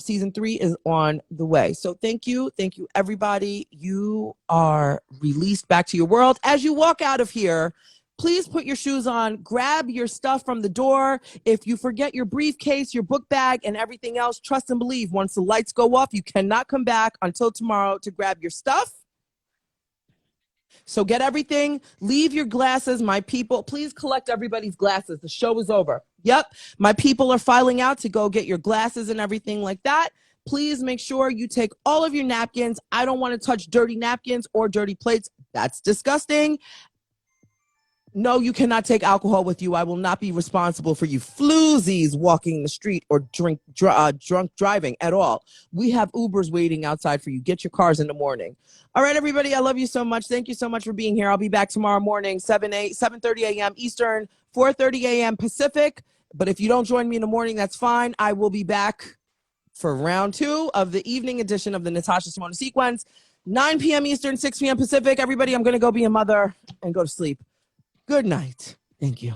Season 3 is on the way. So thank you. Thank you, everybody. You are released back to your world. As you walk out of here, please put your shoes on, grab your stuff from the door. If you forget your briefcase, your book bag, and everything else, trust and believe, once the lights go off, you cannot come back until tomorrow to grab your stuff. So get everything, leave your glasses, my people. Please collect everybody's glasses. The show is over. Yep, my people are filing out to go get your glasses and everything like that. Please make sure you take all of your napkins. I don't want to touch dirty napkins or dirty plates. That's disgusting. No, you cannot take alcohol with you. I will not be responsible for you floozies walking the street or drunk driving at all. We have Ubers waiting outside for you. Get your cars in the morning. All right, everybody. I love you so much. Thank you so much for being here. I'll be back tomorrow morning, 7:30 a.m. Eastern, 4:30 a.m. Pacific. But if you don't join me in the morning, that's fine. I will be back for round 2 of the evening edition of the Natasha Simona Sequence, 9 p.m. Eastern, 6 p.m. Pacific. Everybody, I'm going to go be a mother and go to sleep. Good night. Thank you.